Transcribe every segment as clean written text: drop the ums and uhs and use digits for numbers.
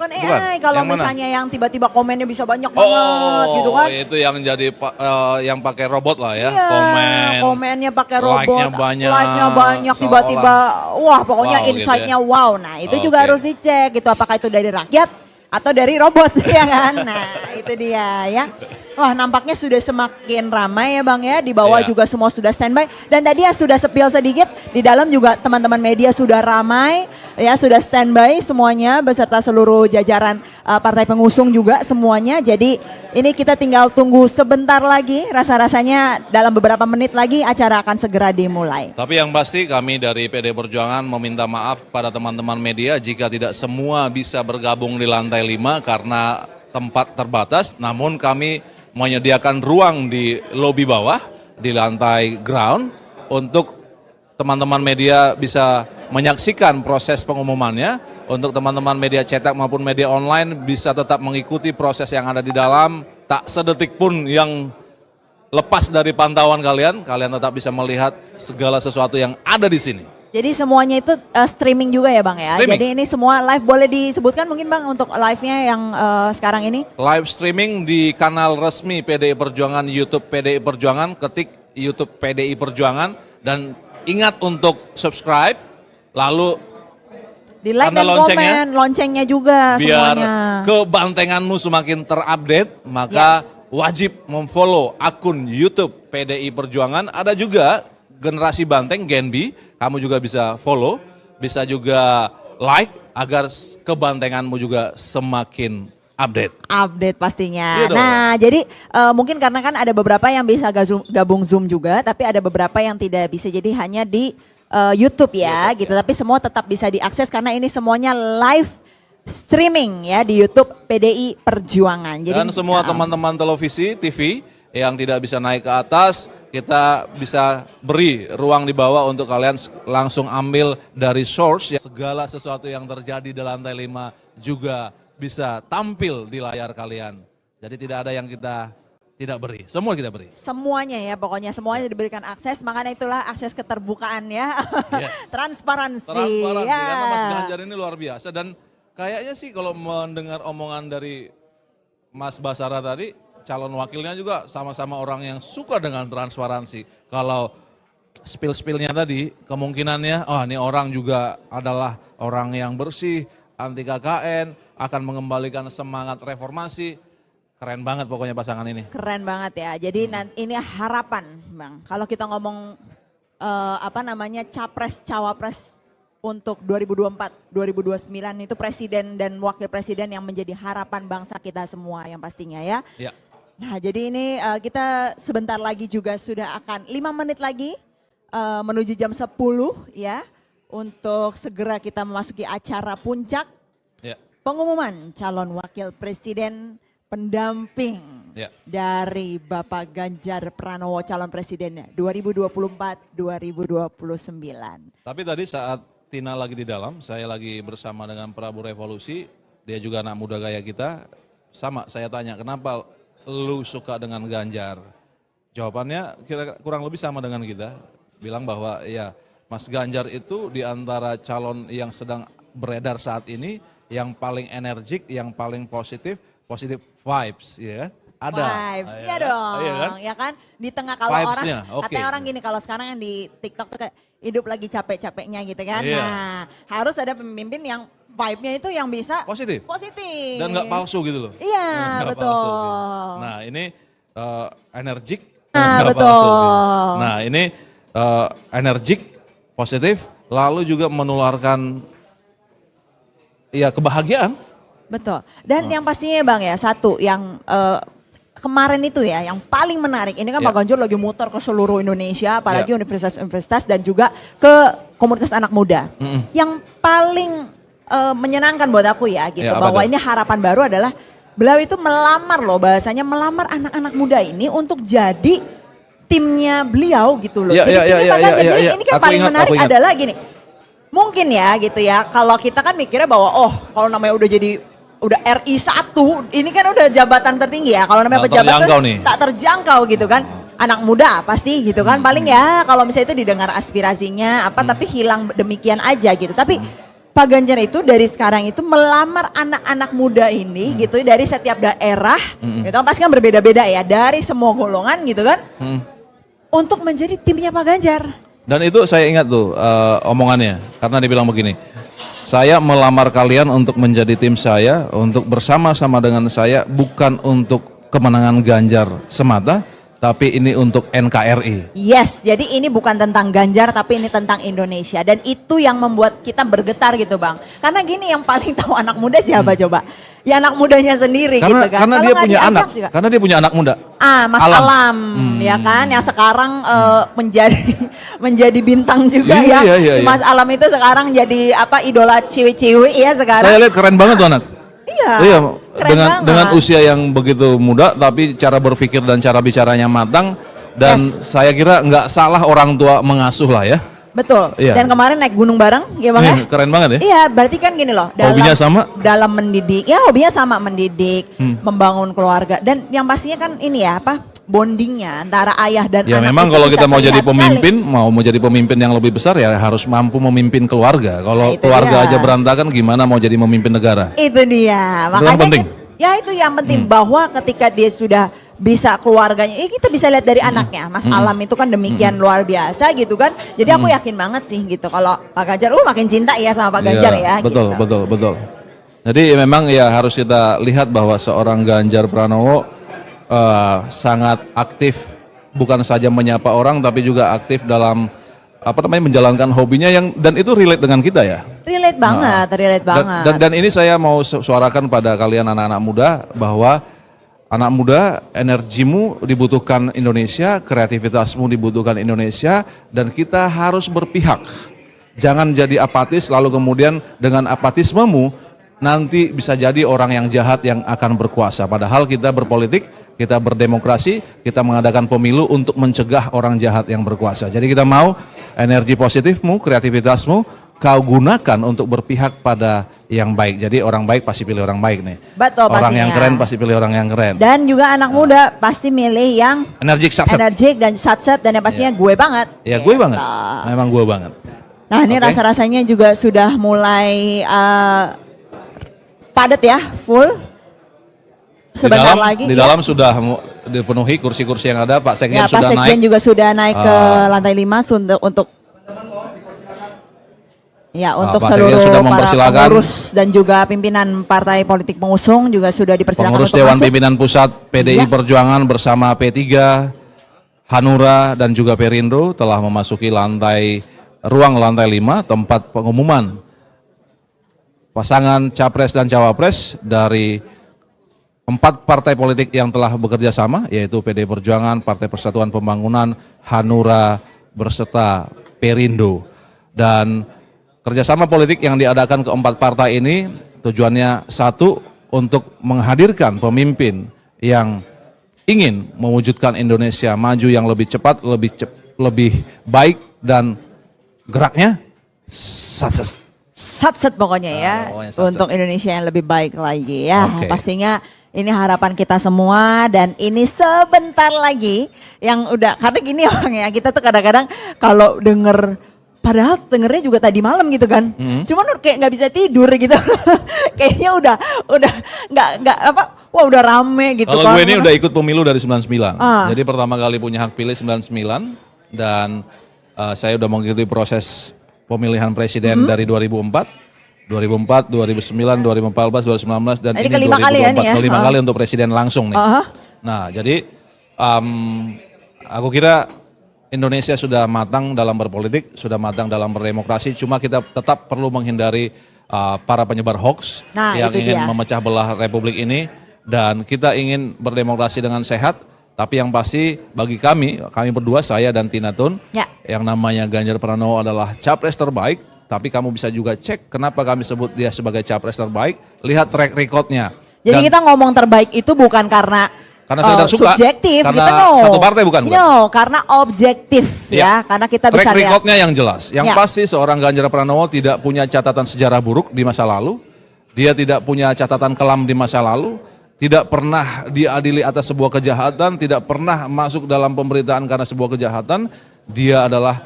Bukan AI, kalau Yang mana? misalnya yang tiba-tiba komennya bisa banyak banget gitu kan. Itu yang jadi yang pakai robot lah ya, Iya, komen. komennya pakai robot, like-nya banyak, like-nya banyak, tiba-tiba, wah pokoknya wow gitu insight-nya ya. wow. Nah itu juga Oke. harus dicek gitu, apakah itu dari rakyat atau dari robot ya kan. Nah itu dia ya. Wah nampaknya sudah semakin ramai ya Bang ya, di bawah Iya. juga semua sudah standby. Dan tadi ya sudah sepil sedikit, di dalam juga teman-teman media sudah ramai, ya sudah standby semuanya beserta seluruh jajaran partai pengusung juga semuanya. Jadi ini kita tinggal tunggu sebentar lagi, rasa-rasanya dalam beberapa menit lagi acara akan segera dimulai. Tapi yang pasti kami dari PD Perjuangan meminta maaf pada teman-teman media jika tidak semua bisa bergabung di lantai 5 karena tempat terbatas, namun kami menyediakan ruang di lobi bawah, di lantai ground, untuk teman-teman media bisa menyaksikan proses pengumumannya, untuk teman-teman media cetak maupun media online bisa tetap mengikuti proses yang ada di dalam, tak sedetik pun yang lepas dari pantauan kalian, kalian tetap bisa melihat segala sesuatu yang ada di sini. Jadi semuanya itu streaming juga ya Bang ya. Streaming. Jadi ini semua live, boleh disebutkan mungkin Bang untuk live-nya yang sekarang ini? Live streaming di kanal resmi PDI Perjuangan, YouTube PDI Perjuangan, ketik YouTube PDI Perjuangan, dan ingat untuk subscribe, lalu Di like tanda dan komen, loncengnya juga biar semuanya. kebantenganmu semakin terupdate, maka wajib memfollow akun YouTube PDI Perjuangan. Ada juga Generasi Banteng, Gen B, kamu juga bisa follow, bisa juga like agar kebantenganmu juga semakin update. Update pastinya. Iya dong. Nah jadi mungkin karena kan ada beberapa yang bisa gabung Zoom juga, tapi ada beberapa yang tidak bisa, jadi hanya di YouTube ya gitu. Tapi semua tetap bisa diakses karena ini semuanya live streaming ya di YouTube PDI Perjuangan. Jadi, Dan semua teman-teman televisi, TV yang tidak bisa naik ke atas, kita bisa beri ruang di bawah untuk kalian langsung ambil dari source. Segala sesuatu yang terjadi di lantai 5 juga bisa tampil di layar kalian. Jadi tidak ada yang kita tidak beri, semua kita beri. semuanya ya, pokoknya semuanya diberikan akses, makanya itulah akses keterbukaan ya. Yes. Transparansi. Transparansi, Ya. karena Mas Ganjar ini luar biasa. Dan kayaknya sih kalau mendengar omongan dari Mas Basara tadi, calon wakilnya juga sama-sama orang yang suka dengan transparansi. Kalau spill-spillnya tadi, kemungkinannya, oh ini orang juga adalah orang yang bersih, anti KKN, akan mengembalikan semangat reformasi. Keren banget pokoknya pasangan ini. Keren banget ya. Jadi ini harapan, Bang. Kalau kita ngomong capres cawapres untuk 2024, 2029 itu presiden dan wakil presiden yang menjadi harapan bangsa kita semua yang pastinya ya. Ya. Nah, jadi ini kita sebentar lagi juga sudah akan 5 menit lagi menuju jam 10 ya, untuk segera kita memasuki acara puncak Ya. pengumuman calon wakil presiden pendamping dari Bapak Ganjar Pranowo calon presiden 2024-2029. Tapi tadi saat Tina lagi di dalam, saya lagi bersama dengan Prabu Revolusi, dia juga anak muda gaya kita. Sama, saya tanya kenapa lu suka dengan Ganjar? Jawabannya kita kurang lebih sama dengan kita. Bilang bahwa ya Mas Ganjar itu di antara calon yang sedang beredar saat ini, yang paling energik, yang paling positif vibes, ya kan? Ada. Vibes, iya dong, Iya kan? ya kan? Di tengah kalau Vibes-nya, orang, oke. katanya orang gini, kalau sekarang yang di TikTok tuh kayak hidup lagi capek-capeknya gitu kan. Iya. Nah, harus ada pemimpin yang vibe-nya itu yang bisa Positif. positif. Dan nggak palsu gitu loh. Iya, Nggak betul. palsu gitu. Nah ini energik. Nah, nggak betul. palsu gitu. Nah ini energik, positif, lalu juga menularkan ya kebahagiaan. Betul. Dan yang pastinya Bang ya, satu yang kemarin itu ya yang paling menarik. Ini kan Ya. Pak Ganjar lagi muter ke seluruh Indonesia, apalagi Ya. universitas-universitas dan juga ke komunitas anak muda. Yang paling menyenangkan buat aku ya gitu, Ya, apa bahwa tuh? ini harapan baru adalah beliau itu melamar loh, bahasanya melamar anak-anak muda ini untuk jadi timnya beliau gitu loh. Ya, Jadi ya, timnya ya, Pak ya, Ganjar. ya, Jadi ya. ini kan Aku paling ingat, menarik aku ingat. adalah gini. Mungkin ya gitu ya, kalau kita kan mikirnya bahwa oh kalau namanya udah RI 1, ini kan udah jabatan tertinggi ya. Kalau namanya Tak pejabat terjangkau tuh nih. tak terjangkau gitu kan. Anak muda pasti gitu kan. Paling ya kalau misalnya itu didengar aspirasinya apa tapi hilang demikian aja gitu. Tapi Pak Ganjar itu dari sekarang itu melamar anak-anak muda ini gitu dari setiap daerah, gitu kan pasti kan berbeda-beda ya dari semua golongan gitu kan, untuk menjadi timnya Pak Ganjar. Dan itu saya ingat tuh omongannya, karena dia bilang begini, saya melamar kalian untuk menjadi tim saya, untuk bersama-sama dengan saya, bukan untuk kemenangan Ganjar semata, tapi ini untuk NKRI. Yes, jadi ini bukan tentang Ganjar tapi ini tentang Indonesia dan itu yang membuat kita bergetar gitu Bang. Karena gini yang paling tahu anak muda siapa coba? Ya anak mudanya sendiri gitu kan. Karena Kalau dia nggak punya diajak anak, juga. karena dia punya anak muda. Mas Alam, ya kan yang sekarang menjadi bintang juga ya. Iya. Mas Alam itu sekarang jadi idola ciwi-ciwi ya sekarang. Saya lihat keren banget tuh anak. Iya. Dengan usia yang begitu muda tapi cara berpikir dan cara bicaranya matang dan saya kira nggak salah orang tua mengasuh lah ya. Betul. Iya. Dan kemarin naik gunung bareng ya Bang ya. Keren banget ya. Iya, berarti kan gini loh, Hobinya sama? dalam mendidik. Ya, hobinya sama mendidik, membangun keluarga dan yang pastinya kan ini ya bondingnya antara ayah dan Ya anak. memang itu kalau bisa kita mau jadi terlihat pemimpin, mau jadi pemimpin yang lebih besar ya harus mampu memimpin keluarga. Kalau itu keluarga dia. aja berantakan gimana mau jadi memimpin negara? Itu dia. Itu yang Makanya penting. ya itu yang penting bahwa ketika dia sudah bisa keluarganya, kita bisa lihat dari anaknya. Mas Alam itu kan demikian luar biasa gitu kan. Jadi aku yakin banget sih gitu kalau Pak Ganjar makin cinta ya sama Pak Ganjar ya Betul, gitu. betul. Jadi memang ya harus kita lihat bahwa seorang Ganjar Pranowo sangat aktif, bukan saja menyapa orang tapi juga aktif dalam menjalankan hobinya dan itu relate dengan kita ya. Relate banget. Dan ini saya mau suarakan pada kalian anak-anak muda bahwa anak muda, energimu dibutuhkan Indonesia, kreativitasmu dibutuhkan Indonesia, dan kita harus berpihak. Jangan jadi apatis lalu kemudian dengan apatismemu nanti bisa jadi orang yang jahat yang akan berkuasa. Padahal kita berpolitik, kita berdemokrasi, kita mengadakan pemilu untuk mencegah orang jahat yang berkuasa. Jadi kita mau energi positifmu, kreativitasmu kau gunakan untuk berpihak pada yang baik. Jadi orang baik pasti pilih orang baik nih. Betul, orang pastinya. yang keren pasti pilih orang yang keren. Dan juga anak muda pasti milih yang energik dan satset dan yang pastinya gue banget. Ya gue banget, memang gue banget. Nah ini rasa-rasanya juga sudah mulai padat ya, full. Sebentar lagi. Di dalam sudah dipenuhi kursi-kursi yang ada. Pak Sekjen Pak sudah Sekjen naik. juga sudah naik ke lantai 5 untuk Pak seluruh Sekjen sudah para mempersilakan. pengurus dan juga pimpinan partai politik pengusung juga sudah dipersilakan Pengurus untuk Dewan masuk. Pimpinan Pusat PDI Perjuangan bersama P3, Hanura dan juga Perindo telah memasuki ruang lantai 5 tempat pengumuman pasangan Capres dan Cawapres dari 4 partai politik yang telah bekerja sama, yaitu PDI Perjuangan, Partai Persatuan Pembangunan, Hanura beserta Perindo. Dan kerjasama politik yang diadakan ke 4 partai ini tujuannya satu, untuk menghadirkan pemimpin yang ingin mewujudkan Indonesia maju yang lebih cepat, lebih baik dan geraknya Satset pokoknya ya, pokoknya satset. untuk Indonesia yang lebih baik lagi ya. Oke. Pastinya ini harapan kita semua dan ini sebentar lagi yang udah, karena gini orang ya, kita tuh kadang-kadang kalau padahal dengernya juga tadi malam gitu kan, cuman kayak nggak bisa tidur gitu, kayaknya udah nggak wah udah rame gitu. Kalau gue ini udah ikut pemilu dari 99, jadi pertama kali punya hak pilih 99 dan saya udah mengikuti proses pemilihan presiden dari 2004, 2009, 2014, 2019 dan Ini ini kelima 2024, kali ya nih ya? kelima kali untuk presiden langsung nih. Nah jadi aku kira Indonesia sudah matang dalam berpolitik, sudah matang dalam berdemokrasi, cuma kita tetap perlu menghindari para penyebar hoax yang ingin memecah belah republik ini, dan kita ingin berdemokrasi dengan sehat. Tapi yang pasti bagi kami berdua, saya dan Tina Tun, yang namanya Ganjar Pranowo adalah capres terbaik. Tapi kamu bisa juga cek kenapa kami sebut dia sebagai capres terbaik. Lihat track recordnya. Jadi kita ngomong terbaik itu bukan karena sekedar suka, subjektif, karena kita satu partai bukan. Karena objektif ya, karena kita bisa track lihat. recordnya yang jelas. Yang pasti seorang Ganjar Pranowo tidak punya catatan sejarah buruk di masa lalu. Dia tidak punya catatan kelam di masa lalu. Tidak pernah diadili atas sebuah kejahatan, tidak pernah masuk dalam pemberitaan karena sebuah kejahatan. Dia adalah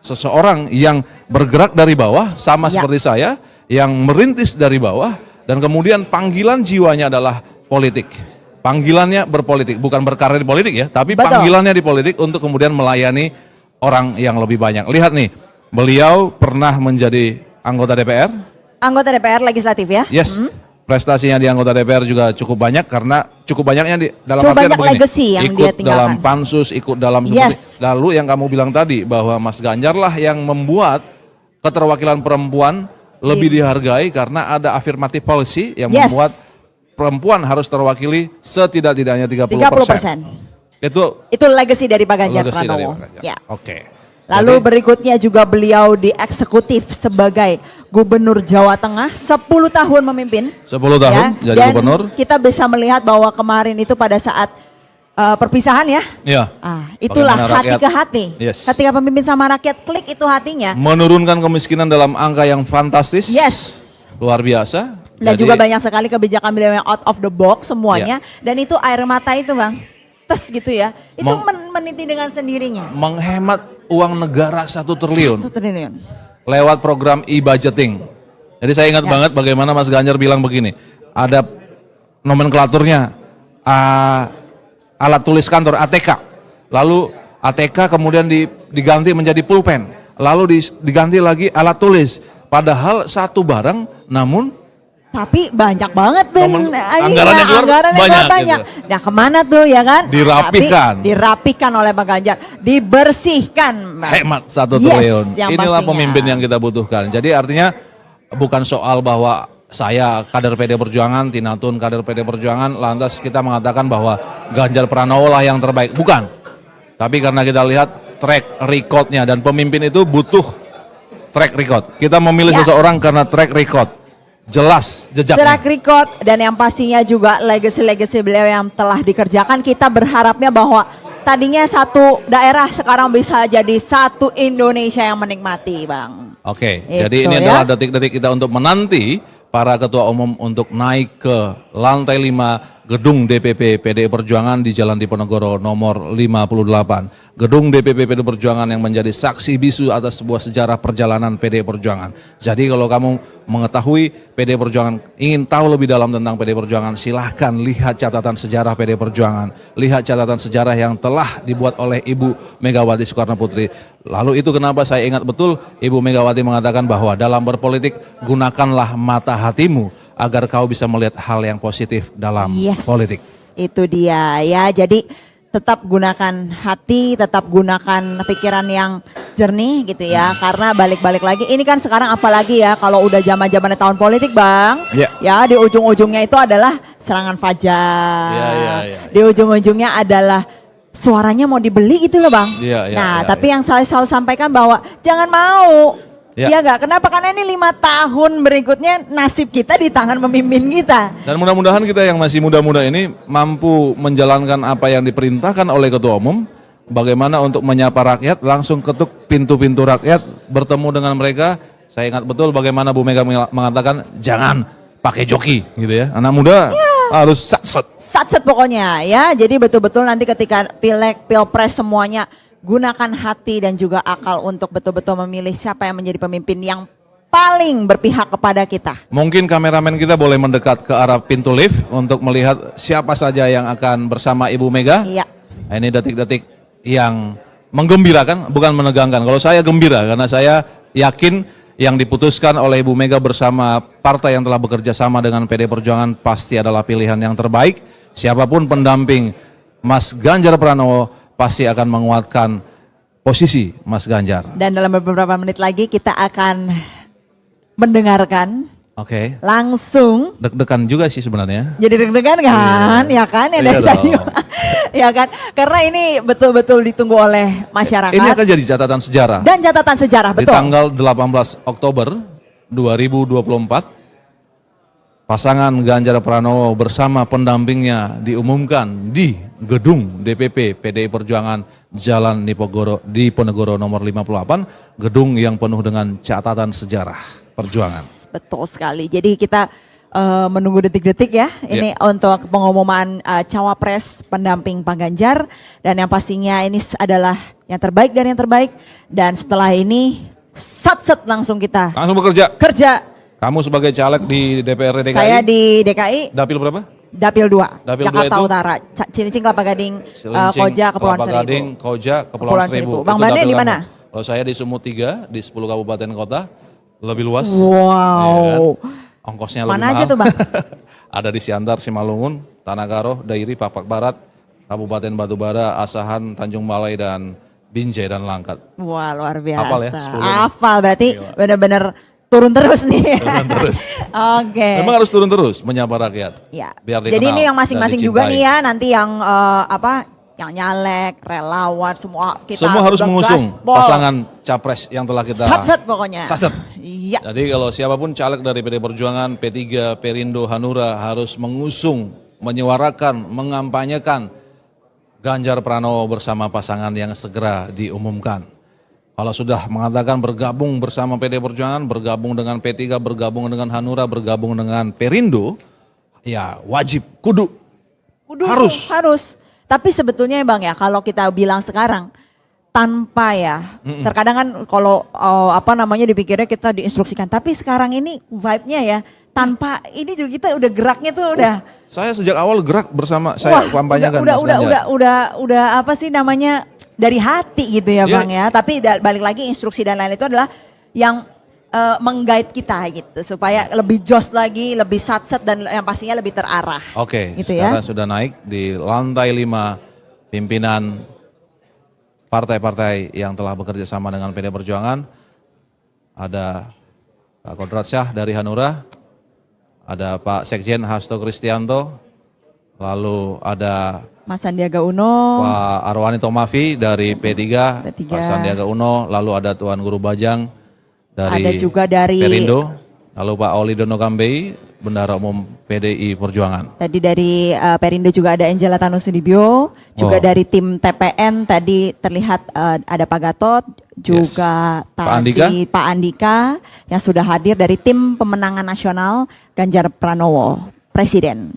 seseorang yang bergerak dari bawah, sama seperti saya, yang merintis dari bawah dan kemudian panggilan jiwanya adalah politik. Panggilannya berpolitik, bukan berkarir di politik ya, tapi Betul. panggilannya di politik untuk kemudian melayani orang yang lebih banyak. Lihat nih, beliau pernah menjadi anggota DPR. Anggota DPR legislatif ya? Yes. Prestasinya di anggota DPR juga cukup banyak karena cukup banyaknya di dalam Cukup artian banyak begini, legacy yang ikut dia tinggalkan. dalam pansus, ikut dalam Yes. lalu yang kamu bilang tadi bahwa Mas Ganjar lah yang membuat keterwakilan perempuan lebih dihargai karena ada affirmative policy yang Yes. membuat perempuan harus terwakili setidak-tidaknya 30%. 30%. Itu legacy dari Pak Ganjar legacy dari Pranowo. Pak Ganjar. Ya. Oke. Lalu Jadi, berikutnya juga beliau di eksekutif sebagai Gubernur Jawa Tengah 10 tahun memimpin. 10 tahun ya. jadi Dan gubernur. kita bisa melihat bahwa kemarin itu pada saat perpisahan ya. Ya. Itulah Bagaimana hati rakyat- ke hati. Yes. Ketika pemimpin sama rakyat klik itu hatinya. Menurunkan kemiskinan dalam angka yang fantastis. Yes. Luar biasa. Dan Jadi, juga banyak sekali kebijakan beliau yang out of the box semuanya. Dan itu air mata itu Bang. Tes gitu ya. Itu meniti dengan sendirinya. menghemat uang negara 1 triliun 1 triliun. lewat program e-budgeting. Jadi saya ingat Yes. banget bagaimana Mas Ganjar bilang begini, ada nomenklaturnya alat tulis kantor ATK, lalu ATK kemudian diganti menjadi pulpen, lalu diganti lagi alat tulis. Padahal satu barang, namun Tapi banyak banget Ben. Anggarannya keluar banyak gitu. Nah kemana tuh ya kan? Dirapikan. Tapi dirapikan oleh Pak Ganjar. Dibersihkan. Bang. hemat 1 Yes, triliun. yang Inilah pastinya. pemimpin yang kita butuhkan. Jadi artinya bukan soal bahwa saya kader PD Perjuangan, Tina Tun kader PD Perjuangan, lantas kita mengatakan bahwa Ganjar Pranowo lah yang terbaik. Bukan. Tapi karena kita lihat track recordnya dan pemimpin itu butuh track record. Kita memilih Ya. seseorang karena track record. Jelas jejaknya. Track record dan yang pastinya juga legacy-legacy beliau yang telah dikerjakan. Kita berharapnya bahwa tadinya satu daerah sekarang bisa jadi satu Indonesia yang menikmati Bang. Oke, Itu jadi ini ya. adalah detik-detik kita untuk menanti para ketua umum untuk naik ke lantai 5 gedung DPP PDI Perjuangan di Jalan Diponegoro nomor 58. Gedung DPP PDI Perjuangan yang menjadi saksi bisu atas sebuah sejarah perjalanan PDI Perjuangan. Jadi kalau kamu mengetahui PDI Perjuangan, ingin tahu lebih dalam tentang PDI Perjuangan, silahkan lihat catatan sejarah PDI Perjuangan. Lihat catatan sejarah yang telah dibuat oleh Ibu Megawati Soekarno Putri. Lalu itu kenapa saya ingat betul Ibu Megawati mengatakan bahwa dalam berpolitik gunakanlah mata hatimu agar kau bisa melihat hal yang positif dalam politik. Itu dia ya. Jadi tetap gunakan hati, tetap gunakan pikiran yang jernih gitu ya. Karena balik-balik lagi ini kan sekarang apalagi ya kalau udah zaman-zamannya tahun politik Bang. Ya. Ya di ujung-ujungnya itu adalah serangan fajar. Ya. Di ujung-ujungnya adalah suaranya mau dibeli gitu loh Bang. Ya, tapi yang saya selalu sampaikan bahwa jangan mau. Ya. Ya enggak? Kenapa? Karena ini 5 tahun berikutnya nasib kita di tangan pemimpin kita. Dan mudah-mudahan kita yang masih muda-muda ini mampu menjalankan apa yang diperintahkan oleh ketua umum. Bagaimana untuk menyapa rakyat, langsung ketuk pintu-pintu rakyat, bertemu dengan mereka. Saya ingat betul bagaimana Bu Mega mengatakan jangan pakai joki gitu ya. Anak muda harus satset. Satset pokoknya ya. Jadi betul-betul nanti ketika pileg, pilpres semuanya gunakan hati dan juga akal untuk betul-betul memilih siapa yang menjadi pemimpin yang paling berpihak kepada kita. Mungkin kameramen kita boleh mendekat ke arah pintu lift untuk melihat siapa saja yang akan bersama Ibu Mega. Iya. Ini detik-detik yang menggembirakan, bukan menegangkan. Kalau saya gembira karena saya yakin yang diputuskan oleh Ibu Mega bersama partai yang telah bekerja sama dengan PD Perjuangan pasti adalah pilihan yang terbaik. Siapapun pendamping Mas Ganjar Pranowo pasti akan menguatkan posisi Mas Ganjar. Dan dalam beberapa menit lagi kita akan mendengarkan Oke. langsung. Deg-degan juga sih sebenarnya. Jadi deg-degan kan, ya kan? Ya, Iya dari tadi. dong. Ya kan? Karena ini betul-betul ditunggu oleh masyarakat. Ini akan jadi catatan sejarah. Dan catatan sejarah, Di betul. tanggal 18 Oktober 2024, pasangan Ganjar Pranowo bersama pendampingnya diumumkan di gedung DPP PDI Perjuangan Jalan Diponegoro nomor 58, gedung yang penuh dengan catatan sejarah perjuangan. Betul sekali. Jadi kita menunggu detik-detik ya. Ini untuk pengumuman cawapres pendamping Pak Ganjar. Dan yang pastinya ini adalah yang terbaik dari yang terbaik. Dan setelah ini, sat-set langsung kita Langsung bekerja. kerja Kamu sebagai caleg di DPRD DKI? Saya di DKI, Dapil berapa? Dapil 2, Dapil 2 Jakarta itu? Utara, Cilincing, Kelapa Gading, Cilincing, Koja, Kepulauan Kelapa Seribu. Gading, Koja, Kepulauan Seribu. Bang Itu Bane dapil di kamu. mana? Kalau saya di Sumut 3, di 10 kabupaten kota, lebih luas. Wow. Ya kan? Ongkosnya lebih Mana mahal. aja tuh Bang? Ada di Siantar, Simalungun, Tanah Karo, Dairi, Papak Barat, Kabupaten Batubara, Asahan, Tanjung Balai, dan Binjai dan Langkat. Wah luar biasa. Hafal ya, 10. Hafal berarti Gila. benar-benar turun terus nih. Turun terus. Oke. Memang harus turun terus menyapa rakyat. Ya. Biar Jadi dikenal ini yang dan masing-masing juga dicintai. nih ya nanti yang yang nyalek, relawan semua kita Semua harus udah mengusung gaspol. pasangan capres yang telah kita Sat-sat pokoknya. Sat-sat. Iya. Jadi kalau siapapun caleg dari PD Perjuangan, P3, Perindo, Hanura harus mengusung, menyuarakan, mengampanyekan Ganjar Pranowo bersama pasangan yang segera diumumkan. Kalau sudah mengatakan bergabung bersama PD Perjuangan, bergabung dengan P3, bergabung dengan Hanura, bergabung dengan Perindo, ya wajib, kudu. Harus. Tapi sebetulnya Bang ya kalau kita bilang sekarang tanpa ya, terkadang kan kalau dipikirnya kita diinstruksikan. Tapi sekarang ini vibe-nya ya tanpa ini juga kita udah geraknya tuh udah. Saya sejak awal gerak bersama, saya kampanyekan Mas Ganjar. udah apa sih namanya dari hati gitu ya Iya. Bang ya. Tapi balik lagi instruksi dan lain itu adalah yang meng-guide kita gitu supaya lebih jos lagi, lebih sat-sat dan yang pastinya lebih terarah. Oke, Gitu ya. sekarang sudah naik di lantai 5 pimpinan partai-partai yang telah bekerja sama dengan PD Perjuangan. Ada Pak Kodrat Syah dari Hanura, ada Pak Sekjen Hasto Kristianto, lalu ada Mas Sandiaga Uno, Pak Arwani Tomafi dari P3, P3. Pak Sandiaga Uno, lalu ada Tuan Guru Bajang dari ada juga dari Perindo, lalu Pak Oli Dono Kambei, Bendahara Umum PDI Perjuangan. tadi dari Perindo juga ada Angela Tanusudibyo, juga Oh. dari tim TPN tadi terlihat ada Pak Gatot, juga Pak tadi Pak Andika yang sudah hadir dari tim pemenangan nasional Ganjar Pranowo, Presiden.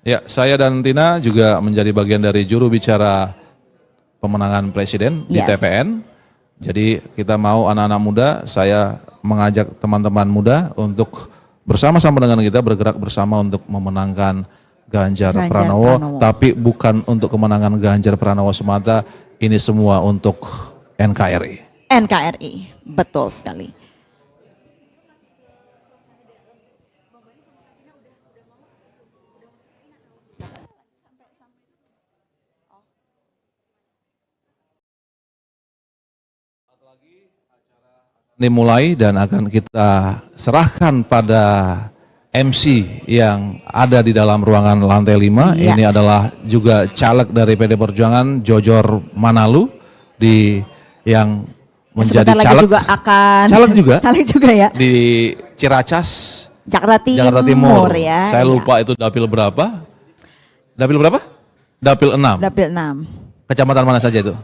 Ya, saya dan Tina juga menjadi bagian dari juru bicara pemenangan presiden di Yes. TPN. Jadi kita mau anak-anak muda, saya mengajak teman-teman muda untuk bersama-sama dengan kita bergerak bersama untuk memenangkan Ganjar Pranowo. Tapi bukan untuk kemenangan Ganjar Pranowo semata, ini semua untuk NKRI. NKRI, betul sekali. Dimulai dan akan kita serahkan pada MC yang ada di dalam ruangan lantai 5. Iya. Ini adalah juga caleg dari PD Perjuangan, Jojor Manalu, yang menjadi Sebentar lagi caleg juga akan caleg juga ya. di Ciracas, Jakarta Timur, ya. Saya Iya. lupa itu dapil berapa? Dapil berapa? Dapil 6. Dapil 6. Kecamatan mana saja itu?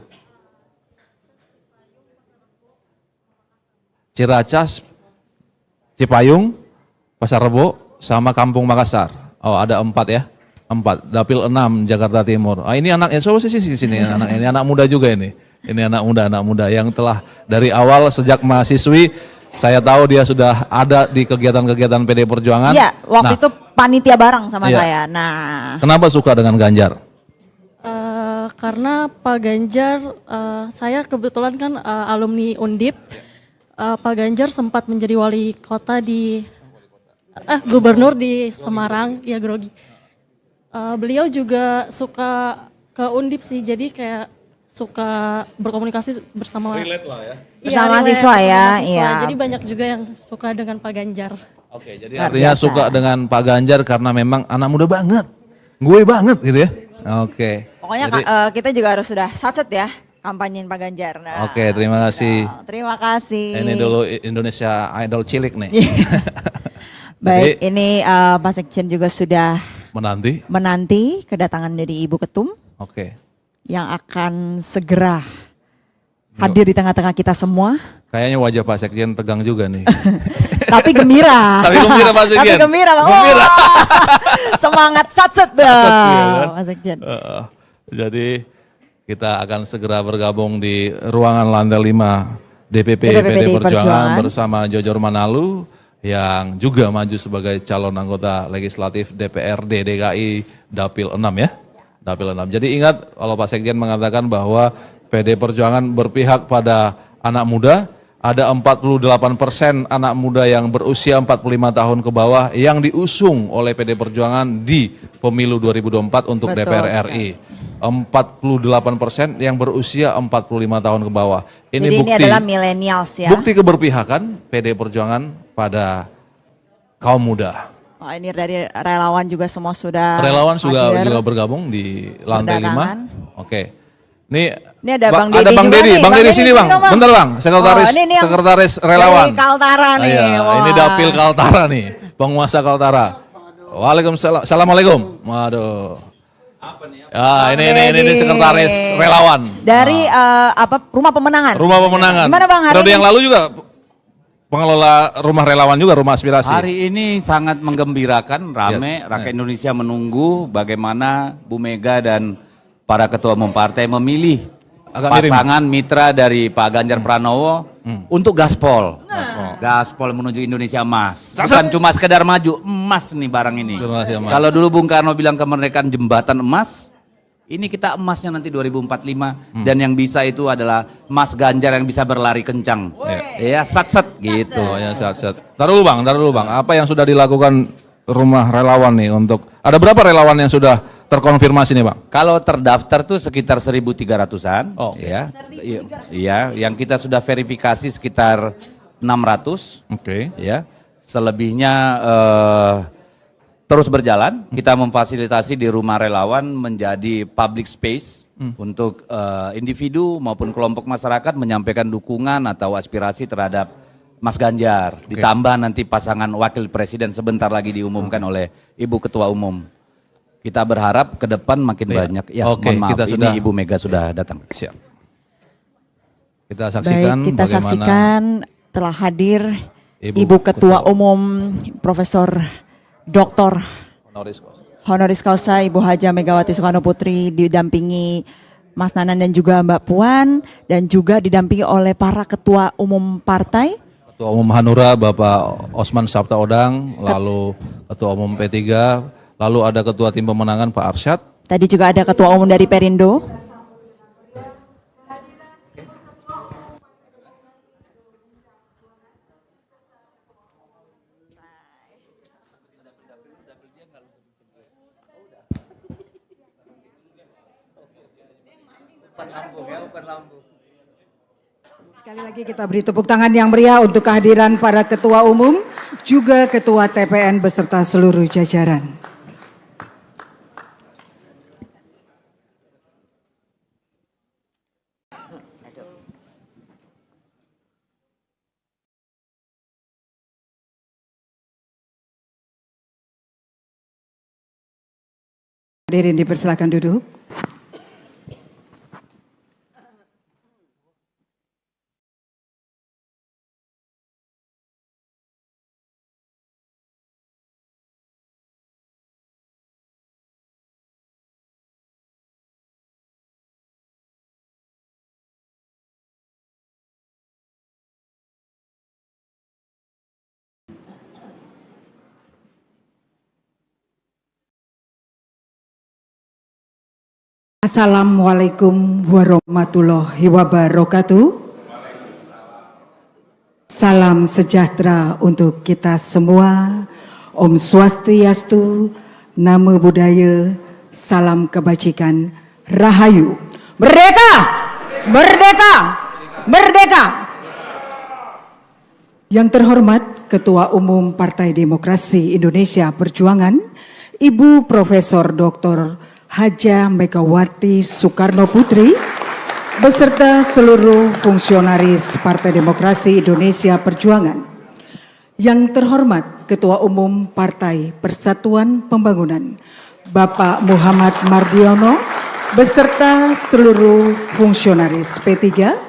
Ciracas, Cipayung, Pasar Rebo, sama Kampung Makassar. Oh, ada 4 ya. 4. Dapil 6 Jakarta Timur. Ah, ini anaknya, coba sini ini anak muda juga ini. Ini anak muda yang telah dari awal sejak mahasiswi saya tahu dia sudah ada di kegiatan-kegiatan PD Perjuangan. Iya, waktu itu panitia bareng sama Iya. saya. Nah, Kenapa suka dengan Ganjar? Karena Pak Ganjar, saya kebetulan kan alumni Undip. Pak Ganjar sempat menjadi wali kota gubernur di Semarang, ya grogi. Beliau juga suka ke Undip sih, jadi kayak suka berkomunikasi bersama. Relate lah ya. Bersama mahasiswa ya, iya. Jadi banyak juga yang suka dengan Pak Ganjar. Oke, jadi Luar artinya biasa. suka dengan Pak Ganjar karena memang anak muda banget. Gue banget gitu ya. Oke. pokoknya Jadi- kita juga harus sudah satset ya kampanyein Pak Ganjar. Nah, Oke, terima kasih. terima kasih. Ini dulu Indonesia Idol cilik nih. Baik, Jadi- ini Pak Sekjen juga sudah menanti kedatangan dari Ibu Ketum Oke. yang akan segera hadir di tengah-tengah kita semua. Kayaknya wajah Pak Sekjen tegang juga nih. Tapi gembira. Tapi gembira, Pak Sekjen. Tapi gembira, Bang. Gembira. Wah, semangat satset dah, iya kan? Pak Sekjen. Jadi kita akan segera bergabung di ruangan lantai 5 DPP DPP PD PDI Perjuangan Perjuangan. bersama Jojor Manalu yang juga maju sebagai calon anggota legislatif DPRD DKI Dapil 6 ya. Dapil 6. Jadi ingat kalau Pak Sekjen mengatakan bahwa PD Perjuangan berpihak pada anak muda, ada 48% anak muda yang berusia 45 tahun ke bawah yang diusung oleh PD Perjuangan di pemilu 2024 untuk Betul DPR RI. 48% yang berusia 45 tahun ke bawah. Ini Jadi bukti, ini adalah millennials ya. bukti keberpihakan PD Perjuangan pada kaum muda. Oh, ini dari relawan juga semua sudah Relawan juga hadir. bergabung di lantai Berdatangan. 5. Oke. Ini ada Bang Ada Dedi Bang juga Dedi. nih. Bang Dedi sini Bang. dong, Bentar Bang. Sekretaris Oh, ini yang sekretaris relawan. Dari Kaltara nih. Iya, Wah. ini Dapil Kaltara nih. Penguasa Kaltara. Waalaikumsalam. Assalamualaikum. Waduh. Ini sekretaris relawan. Dari Rumah Pemenangan. Rumah Pemenangan. Gimana Bang hari Periode ini? yang lalu juga pengelola rumah relawan juga, rumah aspirasi. Hari ini sangat menggembirakan, rame, rakyat Indonesia menunggu bagaimana Bu Mega dan para ketua umum partai memilih Agak miring. pasangan mitra dari Pak Ganjar Pranowo untuk gaspol. Gaspol menuju Indonesia emas. Bukan cuma sekedar maju, emas nih barang ini. Indonesia emas. Kalau dulu Bung Karno bilang kemerdekaan jembatan emas, ini kita emasnya nanti 2045 dan yang bisa itu adalah Mas Ganjar yang bisa berlari kencang. Ya, sat-sat gitu. Oh ya, set. Taruh dulu Bang. Apa yang sudah dilakukan rumah relawan nih untuk ada berapa relawan yang sudah terkonfirmasi nih Bang? Kalau terdaftar tuh sekitar 1.300-an, Oh, oke. ya. Iya, yang kita sudah verifikasi sekitar 600, Oke. ya. Selebihnya terus berjalan. Kita memfasilitasi di rumah relawan menjadi public space untuk individu maupun kelompok masyarakat menyampaikan dukungan atau aspirasi terhadap Mas Ganjar. Ditambah nanti pasangan wakil presiden sebentar lagi diumumkan oleh Ibu Ketua Umum. Kita berharap ke depan makin banyak. Ya, Oke, mohon maaf, kita ini sudah- Ibu Mega sudah datang. Siap. Kita saksikan Baik, kita bagaimana saksikan telah hadir Ibu Ibu Ketua Ketua Umum Profesor Dr. honoris causa. Honoris Causa Ibu Haja Megawati Soekarno Putri didampingi Mas Nanan dan juga Mbak Puan dan juga didampingi oleh para ketua umum partai. Ketua Umum Hanura Bapak Osman Sabtaodang, lalu Ketua Umum P3, lalu ada Ketua Tim Pemenangan Pak Arsyad. Tadi juga ada ketua umum dari Perindo. Sekali lagi kita beri tepuk tangan yang meriah untuk kehadiran para ketua umum, juga ketua TPN beserta seluruh jajaran. Hadirin dipersilakan duduk. Assalamualaikum warahmatullahi wabarakatuh. Salam sejahtera untuk kita semua. Om Swastiastu, Namo Buddhaya, salam kebajikan, Rahayu. Merdeka! Merdeka! Merdeka! Yang terhormat Ketua Umum Partai Demokrasi Indonesia Perjuangan, Ibu Profesor Dr. Haja Megawati Soekarno Putri, beserta seluruh fungsionaris Partai Demokrasi Indonesia Perjuangan. Yang terhormat Ketua Umum Partai Persatuan Pembangunan, Bapak Muhammad Mardiono, beserta seluruh fungsionaris P3.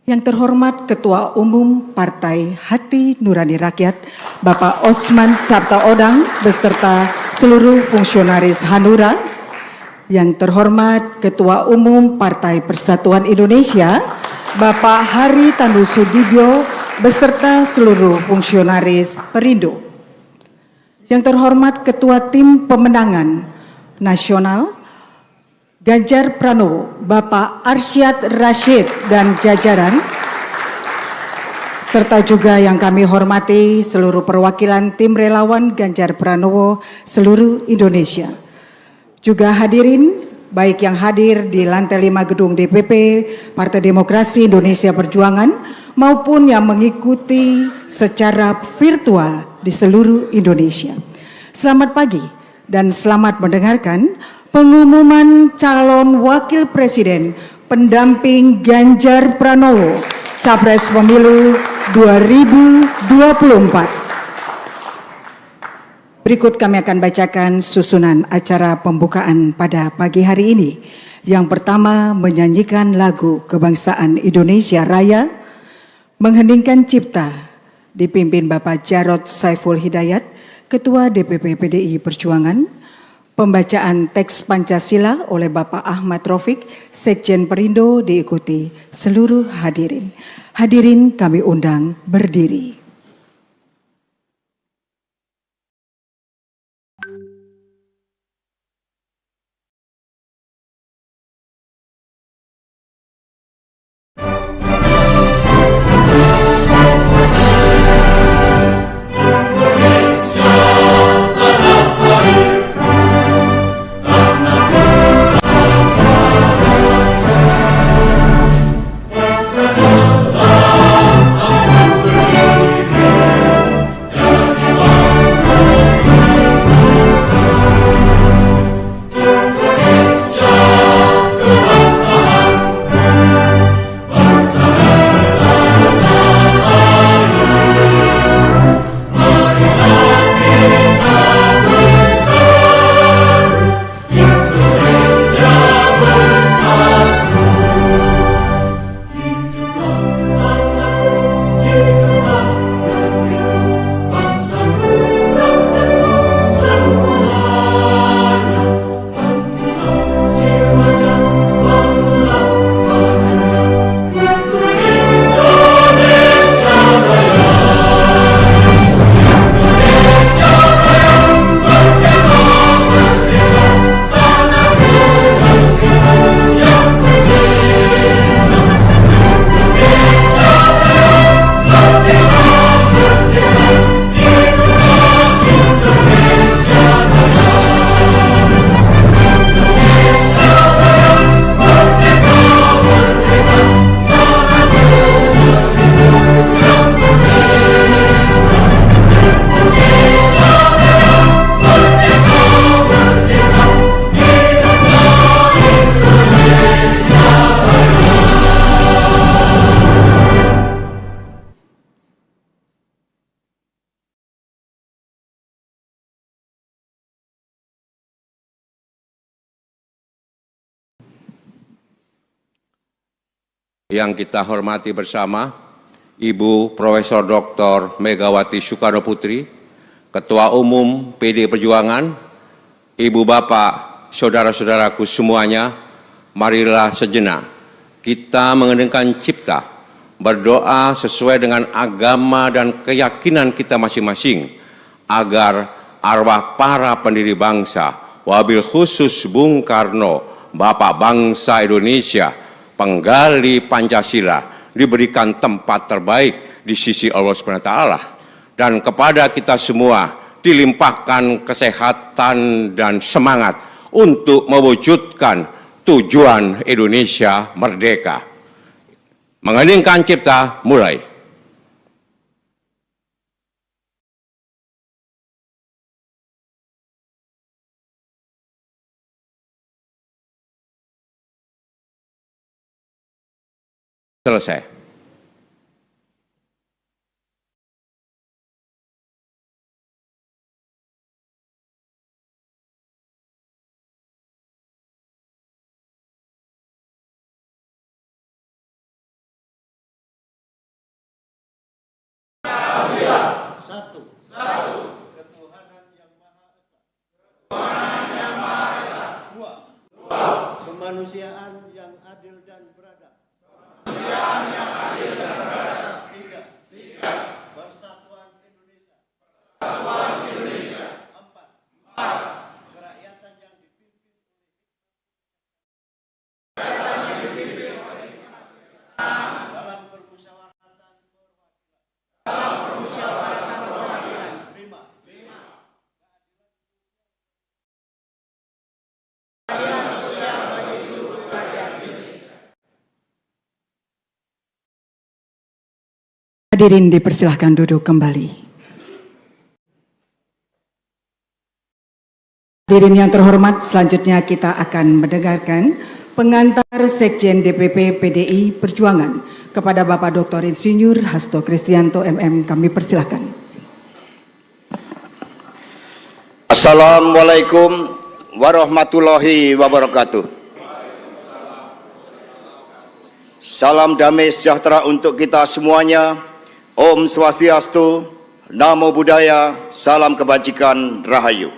Yang terhormat Ketua Umum Partai Hati Nurani Rakyat, Bapak Osman Sabtaodang beserta seluruh fungsionaris Hanura. Yang terhormat Ketua Umum Partai Persatuan Indonesia, Bapak Hari Tanu Sudibyo beserta seluruh fungsionaris Perindo. Yang terhormat Ketua Tim Pemenangan Nasional Ganjar Pranowo, Bapak Arsyad Rashid dan jajaran, serta juga yang kami hormati seluruh perwakilan tim relawan Ganjar Pranowo seluruh Indonesia. Juga hadirin, baik yang hadir di lantai 5 gedung DPP Partai Demokrasi Indonesia Perjuangan maupun yang mengikuti secara virtual di seluruh Indonesia. Selamat pagi dan selamat mendengarkan pengumuman calon wakil presiden pendamping Ganjar Pranowo, Capres Pemilu 2024. Berikut kami akan bacakan susunan acara pembukaan pada pagi hari ini. Yang pertama, menyanyikan lagu Kebangsaan Indonesia Raya, mengheningkan cipta, dipimpin Bapak Jarod Saiful Hidayat, Ketua DPP PDI Perjuangan. Pembacaan teks Pancasila oleh Bapak Ahmad Raufik, Sekjen Perindo, diikuti seluruh hadirin. Hadirin kami undang berdiri. Yang kita hormati bersama Ibu Profesor Dr. Megawati Soekarno Putri, Ketua Umum PD Perjuangan, Ibu Bapak, saudara-saudaraku semuanya, marilah sejenak kita mengeningkan cipta, berdoa sesuai dengan agama dan keyakinan kita masing-masing, agar arwah para pendiri bangsa, wabil khusus Bung Karno, Bapak bangsa Indonesia, penggali Pancasila, diberikan tempat terbaik di sisi Allah SWT, dan kepada kita semua dilimpahkan kesehatan dan semangat untuk mewujudkan tujuan Indonesia merdeka. Mengeningkan cipta, mulai. Selesai. Kemanusiaan yang adil dan beradab. Tiga. Hadirin dipersilahkan duduk kembali. Hadirin yang terhormat, selanjutnya kita akan mendengarkan pengantar Sekjen DPP PDI Perjuangan kepada Bapak Dr. Insinyur Hasto Kristianto MM. Kami persilahkan. Assalamualaikum warahmatullahi wabarakatuh. Salam damai sejahtera untuk kita semuanya. Om Swastiastu, Namo Buddhaya, salam kebajikan, Rahayu.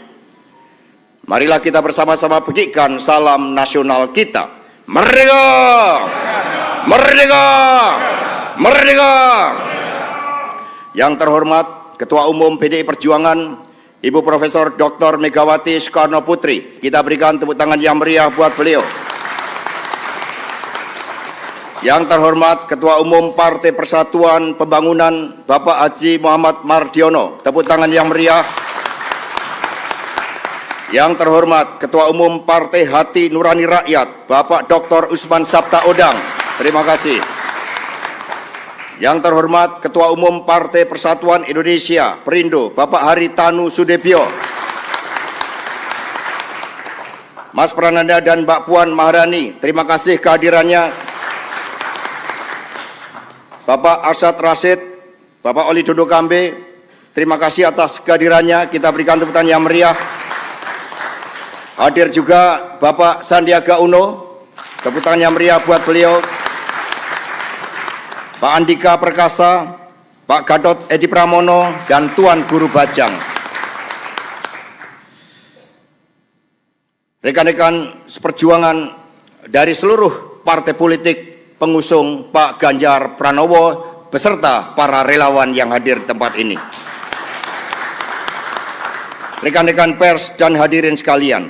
Marilah kita bersama-sama petikkan salam nasional kita. Merdeka! Merdeka! Merdeka! Yang terhormat Ketua Umum PDI Perjuangan, Ibu Profesor Dr. Megawati Soekarno Putri. Kita berikan tepuk tangan yang meriah buat beliau. Yang terhormat Ketua Umum Partai Persatuan Pembangunan Bapak Haji Muhammad Mardiono, tepuk tangan yang meriah. Yang terhormat Ketua Umum Partai Hati Nurani Rakyat Bapak Dr. Usman Sabtaodang, terima kasih. Yang terhormat Ketua Umum Partai Persatuan Indonesia Perindo Bapak Haritanu Sudibyo, Mas Prananda dan Mbak Puan Maharani, terima kasih kehadirannya. Bapak Arsyad Rashid, Bapak Oli Dodo Kambe, terima kasih atas kehadirannya. Kita berikan tepuk tangan yang meriah. Hadir juga Bapak Sandiaga Uno, tepuk tangan yang meriah buat beliau. Pak Andika Perkasa, Pak Gatot Edi Pramono, dan Tuan Guru Bajang. Rekan-rekan seperjuangan dari seluruh partai politik pengusung Pak Ganjar Pranowo beserta para relawan yang hadir di tempat ini. Rekan-rekan pers dan hadirin sekalian,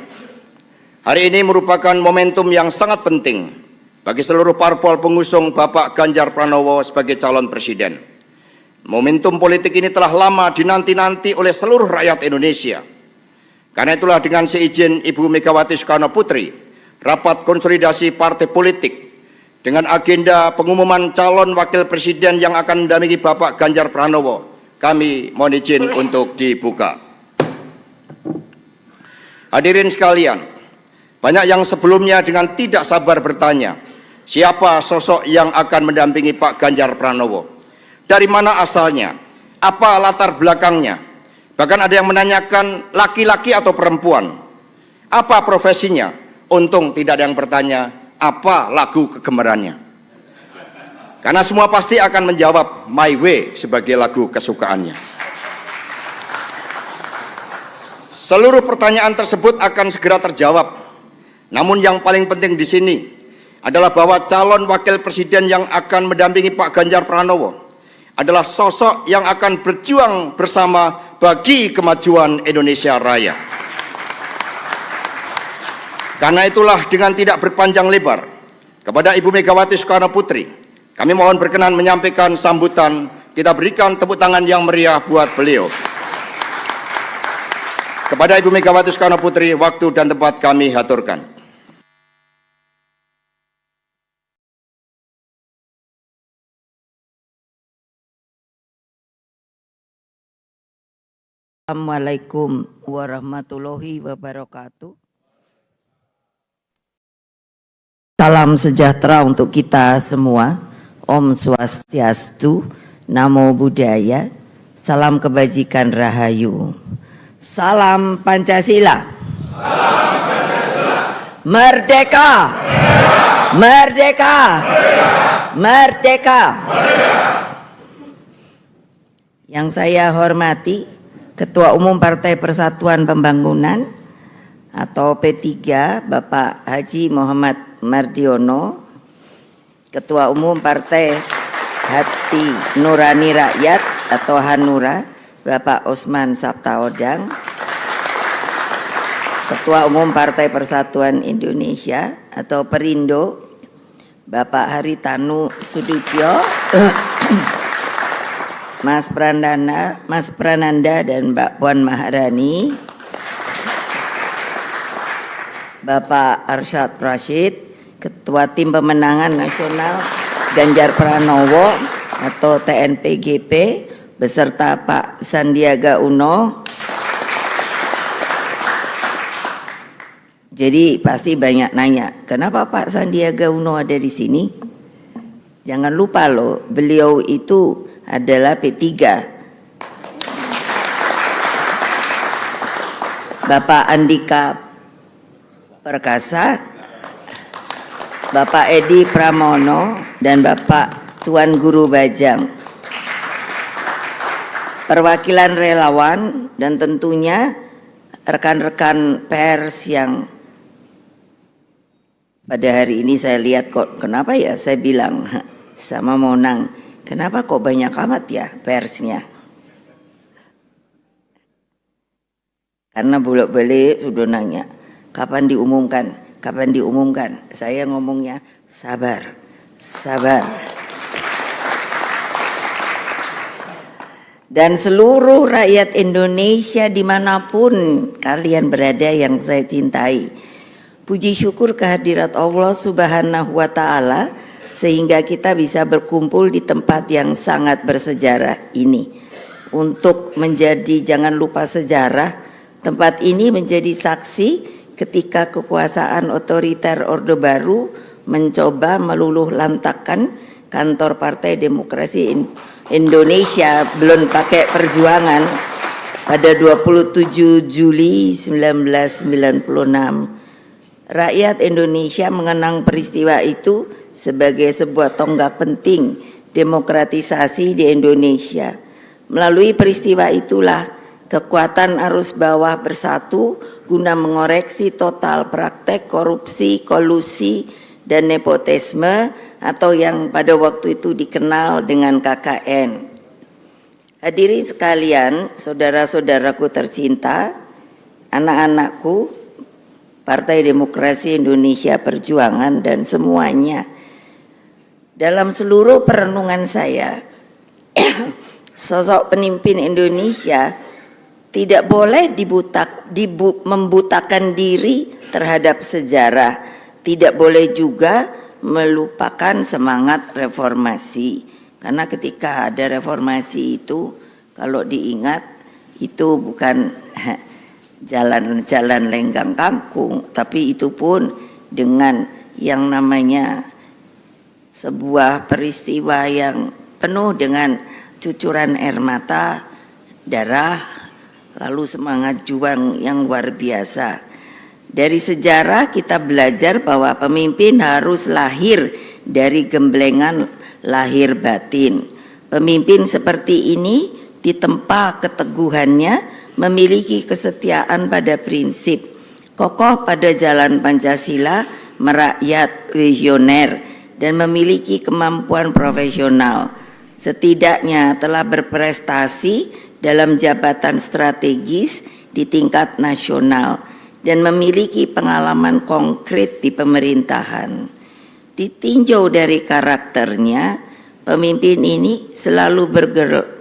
hari ini merupakan momentum yang sangat penting bagi seluruh parpol pengusung Bapak Ganjar Pranowo sebagai calon presiden. Momentum politik ini telah lama dinanti-nanti oleh seluruh rakyat Indonesia. Karena itulah dengan seizin Ibu Megawati Soekarno Putri, rapat konsolidasi partai politik dengan agenda pengumuman calon wakil presiden yang akan mendampingi Bapak Ganjar Pranowo, kami mohon izin untuk dibuka. Hadirin sekalian, banyak yang sebelumnya dengan tidak sabar bertanya, siapa sosok yang akan mendampingi Pak Ganjar Pranowo? Dari mana asalnya? Apa latar belakangnya? Bahkan ada yang menanyakan laki-laki atau perempuan. Apa profesinya? Untung tidak ada yang bertanya apa lagu kegemarannya. Karena semua pasti akan menjawab My Way sebagai lagu kesukaannya. Seluruh pertanyaan tersebut akan segera terjawab. Namun yang paling penting di sini adalah bahwa calon wakil presiden yang akan mendampingi Pak Ganjar Pranowo adalah sosok yang akan berjuang bersama bagi kemajuan Indonesia Raya. Karena itulah dengan tidak berpanjang lebar, kepada Ibu Megawati Soekarno Putri, kami mohon berkenan menyampaikan sambutan. Kita berikan tepuk tangan yang meriah buat beliau. Kepada Ibu Megawati Soekarno Putri, waktu dan tempat kami haturkan. Assalamualaikum warahmatullahi wabarakatuh. Salam sejahtera untuk kita semua. Om Swastiastu, Namo Buddhaya, salam kebajikan, Rahayu. Salam Pancasila. Salam Pancasila. Merdeka. Merdeka. Merdeka. Yang saya hormati Ketua Umum Partai Persatuan Pembangunan atau P3 Bapak Haji Muhammad Mardiono, Ketua Umum Partai Hati Nurani Rakyat atau Hanura Bapak Usman Sabtaodang, Ketua Umum Partai Persatuan Indonesia atau Perindo Bapak Haritanu Sudibyo, Mas Prananda dan Mbak Puan Maharani, Bapak Arsyad Rashid, Ketua Tim Pemenangan Nasional Ganjar Pranowo, atau TNPGP beserta Pak Sandiaga Uno. Jadi pasti banyak nanya, kenapa Pak Sandiaga Uno ada di sini? Jangan lupa loh, beliau itu adalah P3. Bapak Andika Perkasa, Bapak Edi Pramono, dan Bapak Tuan Guru Bajang. Perwakilan relawan dan tentunya rekan-rekan pers yang pada hari ini saya lihat kok, kenapa ya saya bilang sama Monang, kenapa kok banyak amat ya persnya? Karena bolak-balik sudah nanya, kapan diumumkan, kapan diumumkan. Saya ngomongnya sabar, sabar. Dan seluruh rakyat Indonesia dimanapun kalian berada yang saya cintai, puji syukur kehadirat Allah Subhanahu wa Ta'ala sehingga kita bisa berkumpul di tempat yang sangat bersejarah ini. Untuk menjadi, jangan lupa sejarah, tempat ini menjadi saksi ketika kekuasaan otoriter Orde Baru mencoba meluluh lantakkan kantor Partai Demokrasi Indonesia, belum pakai perjuangan, pada 27 Juli 1996. Rakyat Indonesia mengenang peristiwa itu sebagai sebuah tonggak penting demokratisasi di Indonesia. Melalui peristiwa itulah kekuatan arus bawah bersatu guna mengoreksi total praktek korupsi, kolusi, dan nepotisme atau yang pada waktu itu dikenal dengan KKN. Hadirin sekalian, saudara-saudaraku tercinta, anak-anakku, Partai Demokrasi Indonesia Perjuangan dan semuanya. Dalam seluruh perenungan saya, sosok pemimpin Indonesia tidak boleh membutakan diri terhadap sejarah, tidak boleh juga melupakan semangat reformasi. Karena ketika ada reformasi itu, kalau diingat, itu bukan jalan-jalan lenggang kangkung, tapi itu pun dengan yang namanya sebuah peristiwa yang penuh dengan cucuran air mata, darah, lalu semangat juang yang luar biasa. Dari sejarah kita belajar bahwa pemimpin harus lahir dari gemblengan lahir batin. Pemimpin seperti ini ditempa keteguhannya, memiliki kesetiaan pada prinsip, kokoh pada jalan Pancasila, merakyat, visioner, dan memiliki kemampuan profesional. Setidaknya telah berprestasi dalam jabatan strategis di tingkat nasional dan memiliki pengalaman konkret di pemerintahan. Ditinjau dari karakternya, pemimpin ini selalu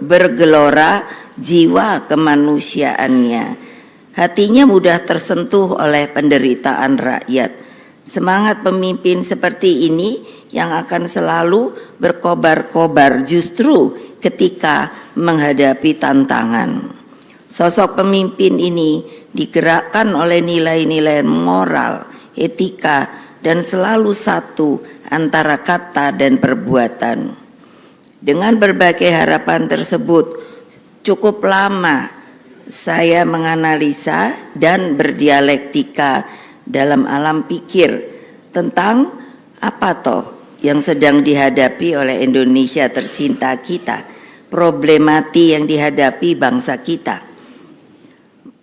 bergelora jiwa kemanusiaannya. Hatinya mudah tersentuh oleh penderitaan rakyat. Semangat pemimpin seperti ini yang akan selalu berkobar-kobar justru ketika menghadapi tantangan. Sosok pemimpin ini digerakkan oleh nilai-nilai moral, etika, dan selalu satu antara kata dan perbuatan. Dengan berbagai harapan tersebut, cukup lama saya menganalisa dan berdialektika dalam alam pikir tentang apa toh yang sedang dihadapi oleh Indonesia tercinta kita, problematik yang dihadapi bangsa kita.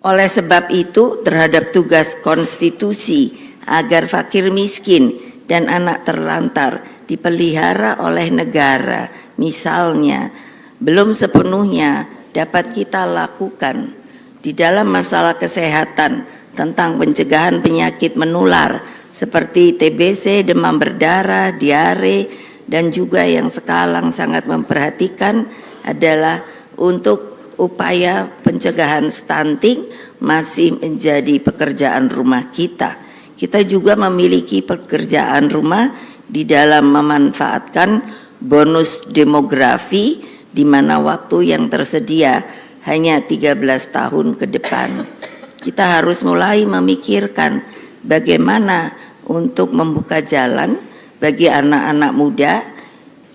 Oleh sebab itu, terhadap tugas konstitusi agar fakir miskin dan anak terlantar dipelihara oleh negara, misalnya, belum sepenuhnya dapat kita lakukan di dalam masalah kesehatan tentang pencegahan penyakit menular seperti TBC, demam berdarah, diare, dan juga yang sekarang sangat memperhatikan adalah untuk upaya pencegahan stunting masih menjadi pekerjaan rumah kita. Kita juga memiliki pekerjaan rumah di dalam memanfaatkan bonus demografi di mana waktu yang tersedia hanya 13 tahun ke depan. Kita harus mulai memikirkan bagaimana untuk membuka jalan bagi anak-anak muda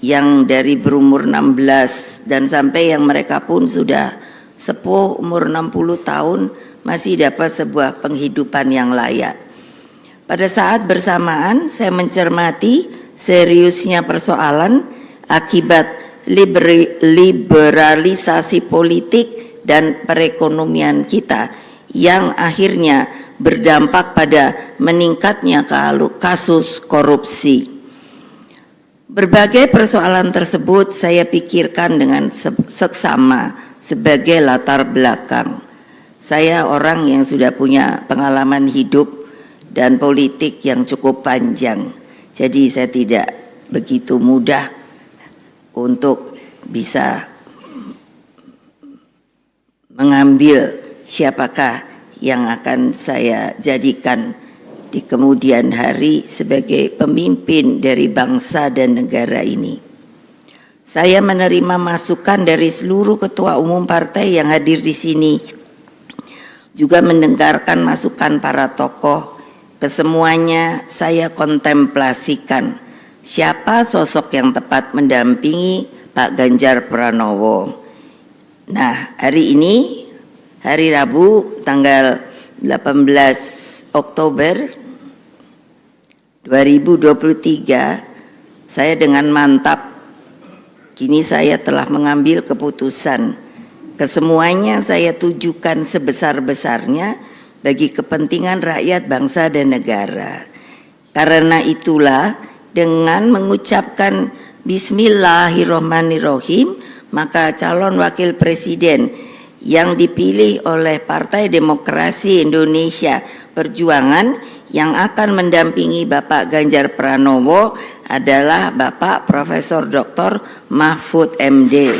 yang dari berumur 16 dan sampai yang mereka pun sudah sepuh umur 60 tahun masih dapat sebuah penghidupan yang layak. Pada saat bersamaan saya mencermati seriusnya persoalan akibat liberalisasi politik dan perekonomian kita yang akhirnya berdampak pada meningkatnya kasus korupsi. Berbagai persoalan tersebut saya pikirkan dengan seksama sebagai latar belakang. Saya orang yang sudah punya pengalaman hidup dan politik yang cukup panjang. Jadi saya tidak begitu mudah untuk bisa mengambil siapakah yang akan saya jadikan di kemudian hari sebagai pemimpin dari bangsa dan negara ini. Saya menerima masukan dari seluruh ketua umum partai yang hadir di sini, juga mendengarkan masukan para tokoh. Kesemuanya saya kontemplasikan siapa sosok yang tepat mendampingi Pak Ganjar Pranowo. Nah, hari ini, hari Rabu tanggal 18 Oktober 2023, saya dengan mantap kini saya telah mengambil keputusan. Kesemuanya saya tujukan sebesar-besarnya bagi kepentingan rakyat, bangsa dan negara. Karena itulah dengan mengucapkan Bismillahirrahmanirrahim, maka calon wakil presiden yang dipilih oleh Partai Demokrasi Indonesia Perjuangan yang akan mendampingi Bapak Ganjar Pranowo adalah Bapak Profesor Dr. Mahfud MD.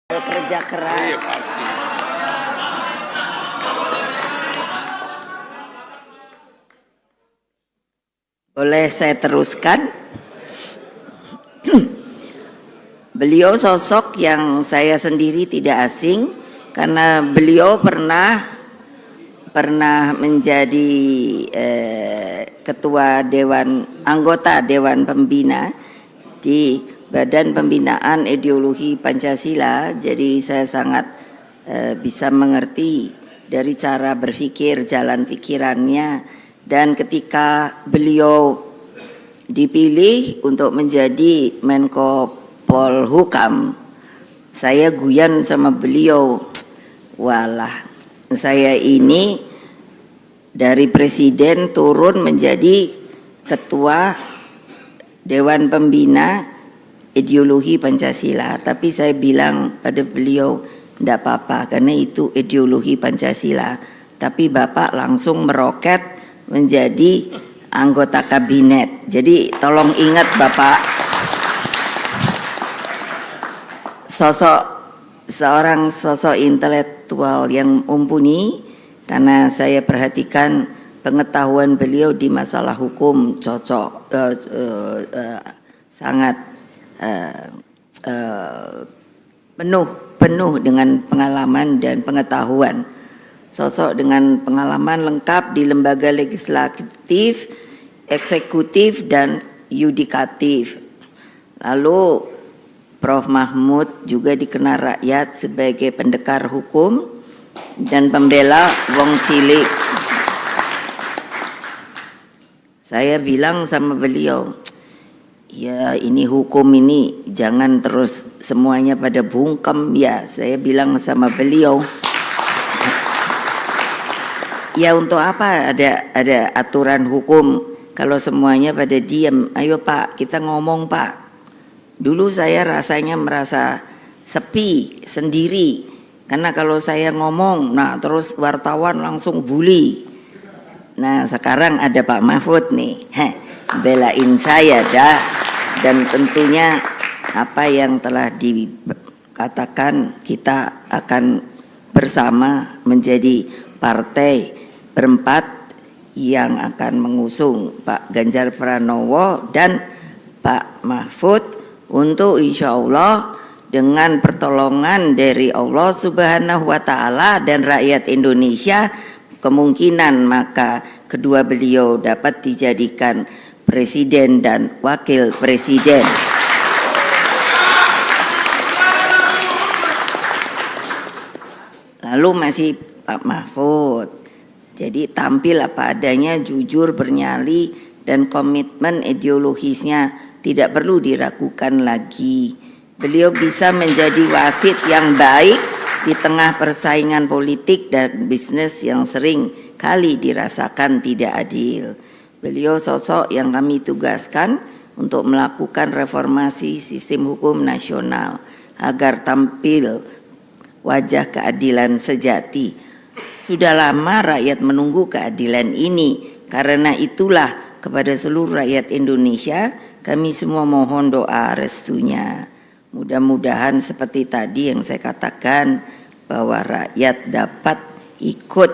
Kerja keras. Boleh saya teruskan? Beliau sosok yang saya sendiri tidak asing karena beliau pernah menjadi ketua anggota Dewan Pembina di Badan Pembinaan Ideologi Pancasila. Jadi saya sangat bisa mengerti dari cara berpikir, jalan pikirannya. Dan ketika beliau dipilih untuk menjadi Menko Polhukam, saya guyon sama beliau, walah saya ini dari presiden turun menjadi ketua Dewan Pembina Ideologi Pancasila. Tapi saya bilang pada beliau, tidak apa-apa karena itu ideologi Pancasila. tapi Bapak langsung meroket menjadi anggota kabinet. Jadi tolong ingat Bapak, seorang sosok intelektual yang mumpuni, karena saya perhatikan pengetahuan beliau di masalah hukum sangat penuh dengan pengalaman dan pengetahuan. Sosok dengan pengalaman lengkap di lembaga legislatif, eksekutif, dan yudikatif. Lalu Prof. Mahmud juga dikenal rakyat sebagai pendekar hukum dan pembela wong cilik. Saya bilang sama beliau, ya ini hukum ini jangan terus semuanya pada bungkem ya. Saya bilang sama beliau, ya untuk apa ada aturan hukum kalau semuanya pada diam. Ayo Pak, kita ngomong Pak. Dulu saya rasanya merasa sepi sendiri, karena kalau saya ngomong, nah terus wartawan langsung bully. Nah sekarang ada Pak Mahfud nih, belain saya dah. Dan tentunya apa yang telah dikatakan, kita akan bersama menjadi partai berempat yang akan mengusung Pak Ganjar Pranowo dan Pak Mahfud untuk insya Allah dengan pertolongan dari Allah Subhanahu wa Ta'ala dan rakyat Indonesia, kemungkinan maka kedua beliau dapat dijadikan presiden dan wakil presiden. Lalu masih Pak Mahfud, jadi tampil apa adanya, jujur, bernyali, dan komitmen ideologisnya tidak perlu diragukan lagi. Beliau bisa menjadi wasit yang baik di tengah persaingan politik dan bisnis yang sering kali dirasakan tidak adil. Beliau sosok yang kami tugaskan untuk melakukan reformasi sistem hukum nasional agar tampil wajah keadilan sejati. Sudah lama rakyat menunggu keadilan ini, karena itulah kepada seluruh rakyat Indonesia kami semua mohon doa restunya. Mudah-mudahan seperti tadi yang saya katakan, bahwa rakyat dapat ikut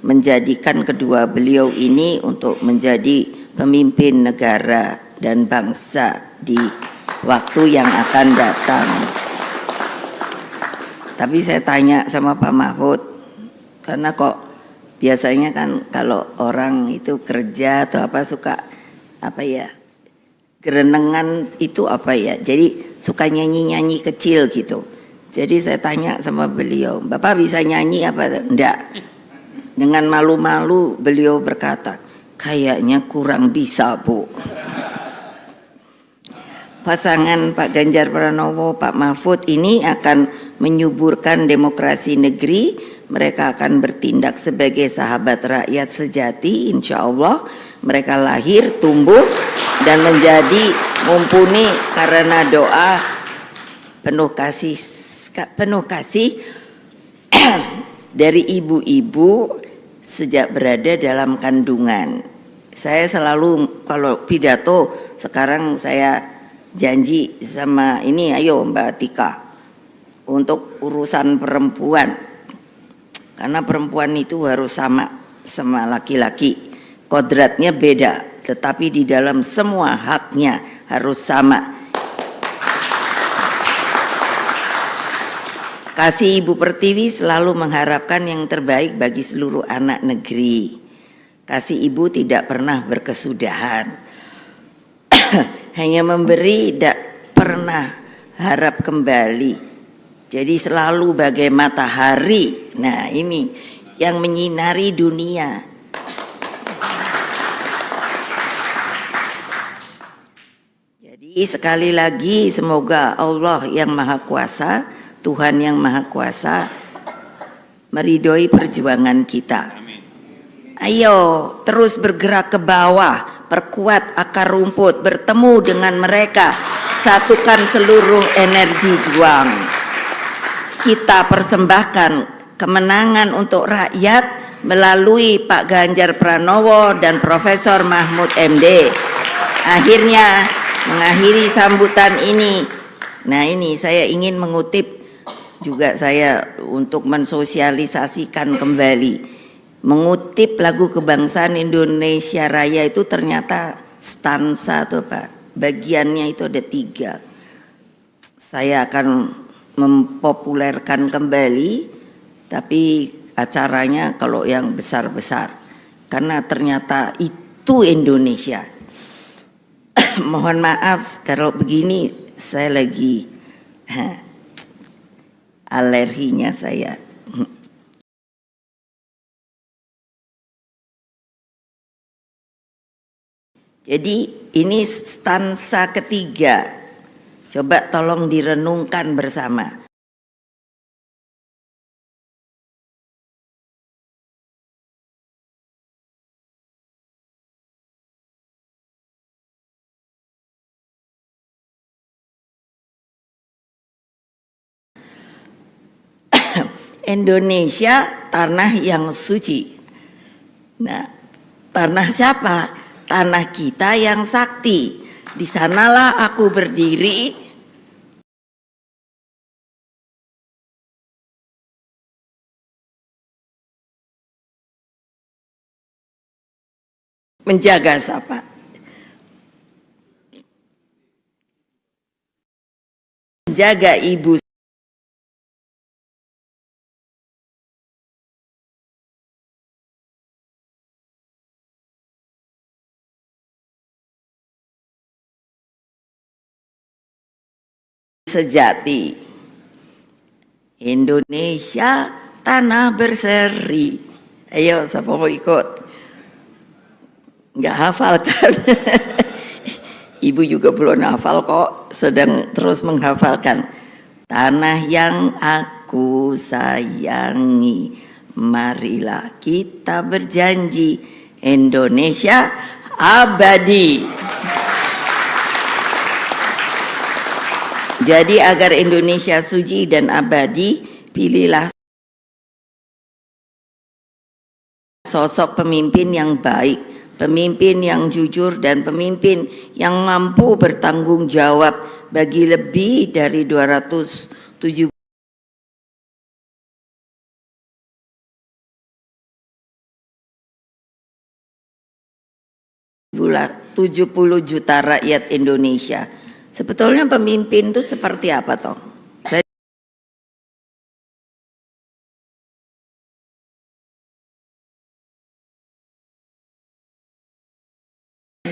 menjadikan kedua beliau ini untuk menjadi pemimpin negara dan bangsa di waktu yang akan datang. Tapi saya tanya sama Pak Mahfud, karena kok biasanya kan kalau orang itu kerja atau apa suka apa ya, gerenengan itu apa ya, jadi suka nyanyi-nyanyi kecil gitu. Jadi saya tanya sama beliau, Bapak bisa nyanyi apa? Enggak. Dengan malu-malu beliau berkata, kayaknya kurang bisa Bu. Pasangan Pak Ganjar Pranowo, Pak Mahfud ini akan menyuburkan demokrasi negeri. Mereka akan bertindak sebagai sahabat rakyat sejati, insya Allah. Mereka lahir, tumbuh, dan menjadi mumpuni karena doa penuh kasih dari ibu-ibu sejak berada dalam kandungan. Saya selalu kalau pidato sekarang saya janji sama ini, ayo Mbak Tika, untuk urusan perempuan, karena perempuan itu harus sama laki-laki, kodratnya beda, tetapi di dalam semua haknya harus sama. Kasih Ibu Pertiwi selalu mengharapkan yang terbaik bagi seluruh anak negeri. Kasih Ibu tidak pernah berkesudahan. Hanya memberi, tidak pernah harap kembali. Jadi selalu bagai matahari. Nah ini yang menyinari dunia. Jadi sekali lagi semoga Allah yang Maha Kuasa, Tuhan yang Maha Kuasa meridhoi perjuangan kita. Ayo terus bergerak ke bawah, perkuat akar rumput, bertemu dengan mereka, satukan seluruh energi juang. Kita persembahkan kemenangan untuk rakyat melalui Pak Ganjar Pranowo dan Profesor Mahfud MD. Akhirnya mengakhiri sambutan ini. Nah, ini saya ingin mengutip juga saya untuk mensosialisasikan kembali. Mengutip lagu kebangsaan Indonesia Raya itu ternyata stansa tuh Pak. Bagiannya itu ada 3. Saya akan mempopulerkan kembali, tapi acaranya kalau yang besar-besar. Karena ternyata itu Indonesia. Mohon maaf kalau begini saya lagi alerginya saya. Jadi ini stansa ketiga. Coba tolong direnungkan bersama. Indonesia tanah yang suci. Nah, tanah siapa? Tanah kita yang sakti. Di sanalah aku berdiri. Menjaga siapa? Menjaga ibu sejati. Indonesia tanah berseri. Ayo siapa mau ikut? Nggak hafal kan? Ibu juga belum hafal kok, sedang terus menghafalkan. Tanah yang aku sayangi, marilah kita berjanji Indonesia abadi. Jadi agar Indonesia suci dan abadi, pilihlah sosok pemimpin yang baik, pemimpin yang jujur, dan pemimpin yang mampu bertanggung jawab bagi lebih dari 270 juta rakyat Indonesia. Sebetulnya pemimpin itu seperti apa toh? Saya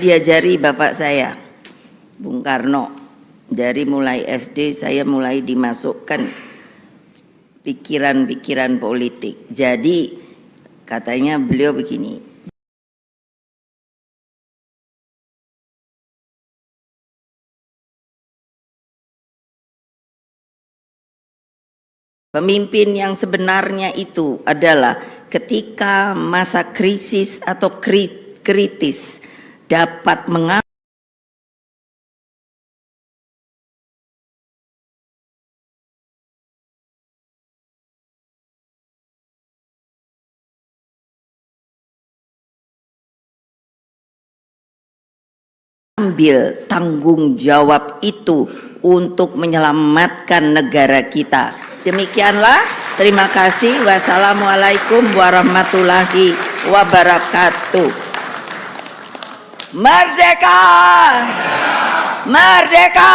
diajari bapak saya, Bung Karno. Dari mulai SD saya mulai dimasukkan pikiran-pikiran politik. Jadi katanya beliau begini, pemimpin yang sebenarnya itu adalah ketika masa krisis atau kritis dapat mengambil tanggung jawab itu untuk menyelamatkan negara kita. Demikianlah, terima kasih. Wassalamualaikum warahmatullahi wabarakatuh. Merdeka! Merdeka!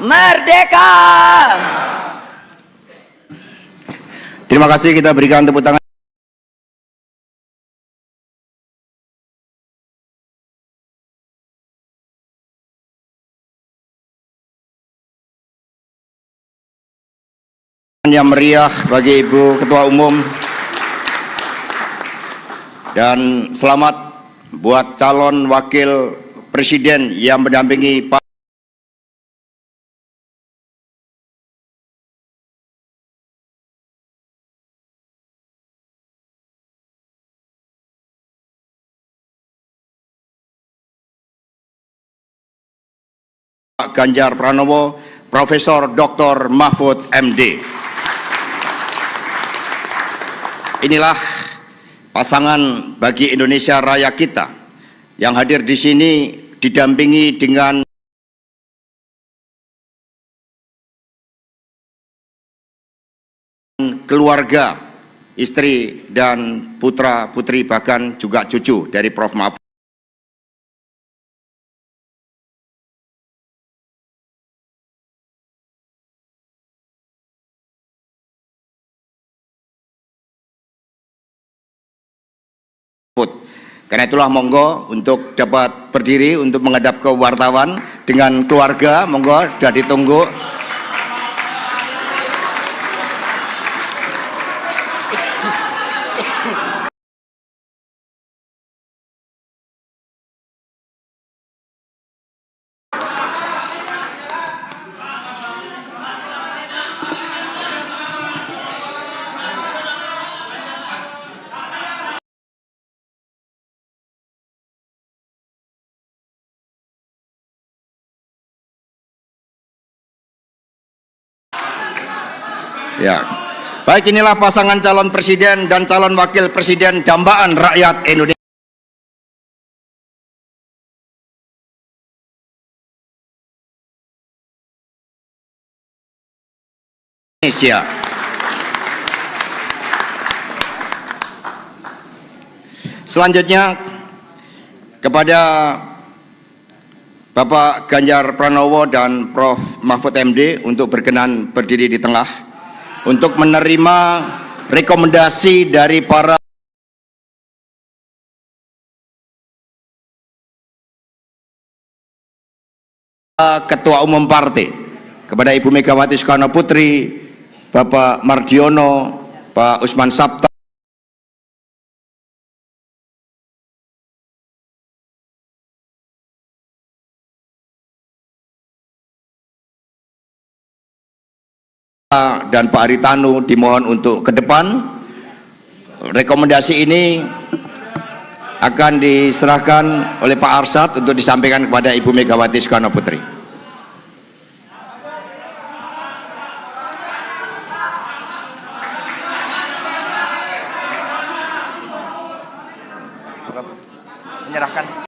Merdeka! Terima kasih, kita berikan tepuk tangan. Yang meriah bagi Ibu Ketua Umum, dan selamat buat calon wakil presiden yang mendampingi Pak Ganjar Pranowo Profesor Dr. Mahfud MD. Inilah pasangan bagi Indonesia Raya kita yang hadir di sini didampingi dengan keluarga, istri dan putra-putri, bahkan juga cucu dari Prof. Mahfud. Karena itulah monggo untuk dapat berdiri untuk menghadap ke wartawan dengan keluarga, monggo sudah ditunggu. Ya, baik, inilah pasangan calon presiden dan calon wakil presiden dambaan rakyat Indonesia. Selanjutnya kepada Bapak Ganjar Pranowo dan Prof. Mahfud MD untuk berkenan berdiri di tengah untuk menerima rekomendasi dari para Ketua Umum Partai, kepada Ibu Megawati Soekarno Putri, Bapak Mardiono, Pak Usman Sabta, dan Pak Haritanu dimohon untuk ke depan. Rekomendasi ini akan diserahkan oleh Pak Arsad untuk disampaikan kepada Ibu Megawati Soekarno Putri. Menyerahkan.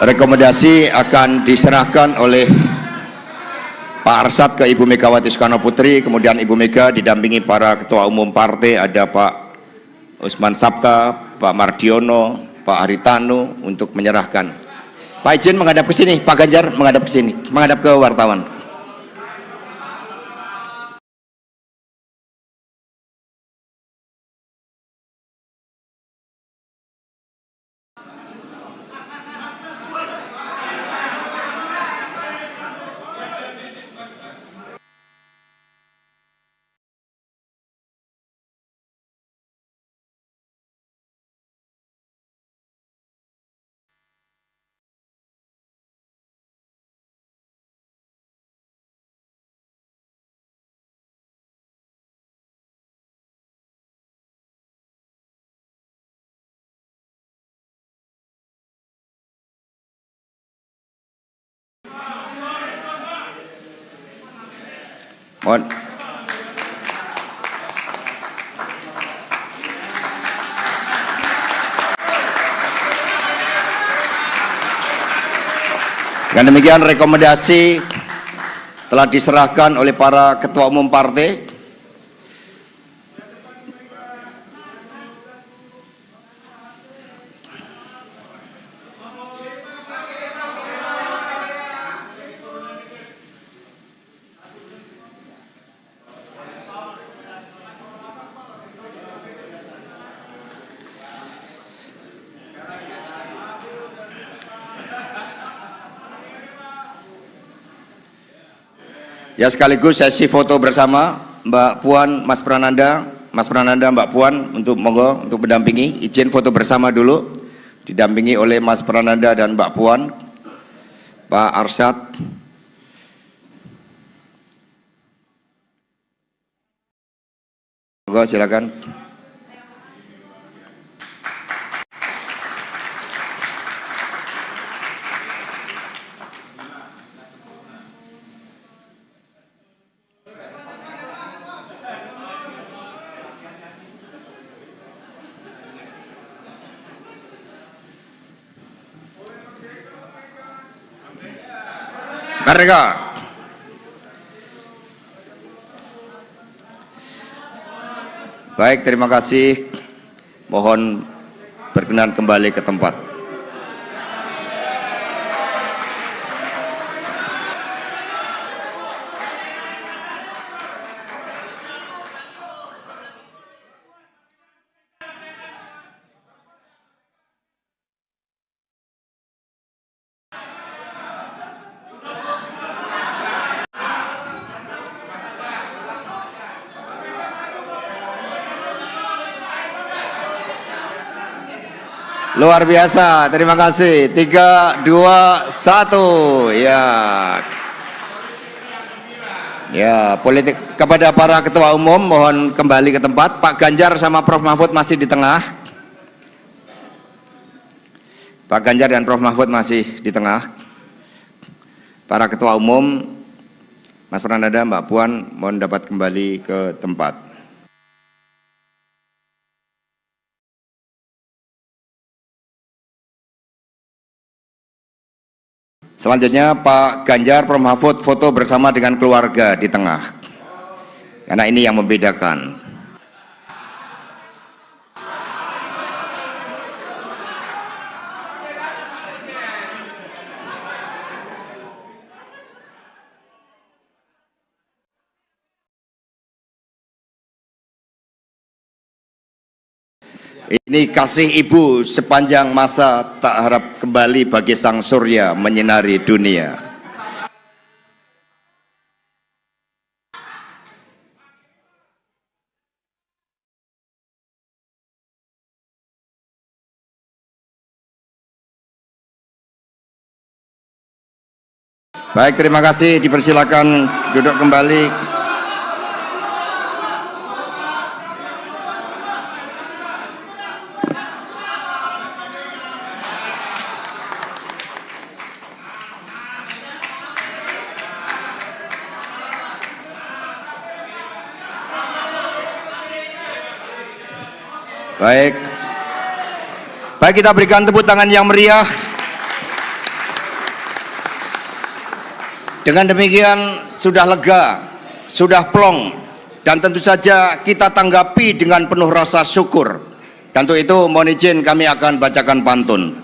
Rekomendasi akan diserahkan oleh Pak Arsad ke Ibu Megawati Soekarno Putri, kemudian Ibu Mega didampingi para ketua umum partai, ada Pak Usman Sabta, Pak Mardiono, Pak Haritanu untuk menyerahkan. Pak izin menghadap ke sini, Pak Ganjar menghadap ke sini, menghadap ke wartawan. Mohon. Dengan demikian rekomendasi telah diserahkan oleh para ketua umum partai. Ya, sekaligus sesi foto bersama Mbak Puan, Mas Prananda, Mbak Puan untuk monggo untuk mendampingi. Izin foto bersama dulu, didampingi oleh Mas Prananda dan Mbak Puan, Pak Arsad. Monggo silakan. Merdeka. Baik, terima kasih. Mohon berkenan kembali ke tempat. Luar biasa, terima kasih. 3, 2, 1. Ya, politik kepada para ketua umum mohon kembali ke tempat. Pak Ganjar sama Prof Mahfud masih di tengah. Pak Ganjar dan Prof Mahfud masih di tengah. Para ketua umum, Mas Prananda, Mbak Puan, mohon dapat kembali ke tempat. Selanjutnya Pak Ganjar, Prof Mahfud foto bersama dengan keluarga di tengah. Karena ini yang membedakan. Ini kasih ibu sepanjang masa tak harap kembali bagi sang surya menyinari dunia. Baik, terima kasih. Dipersilakan duduk kembali. Baik. Baik, kita berikan tepuk tangan yang meriah. Dengan demikian sudah lega, sudah plong, dan tentu saja kita tanggapi dengan penuh rasa syukur. Dan untuk itu mohon izin kami akan bacakan pantun.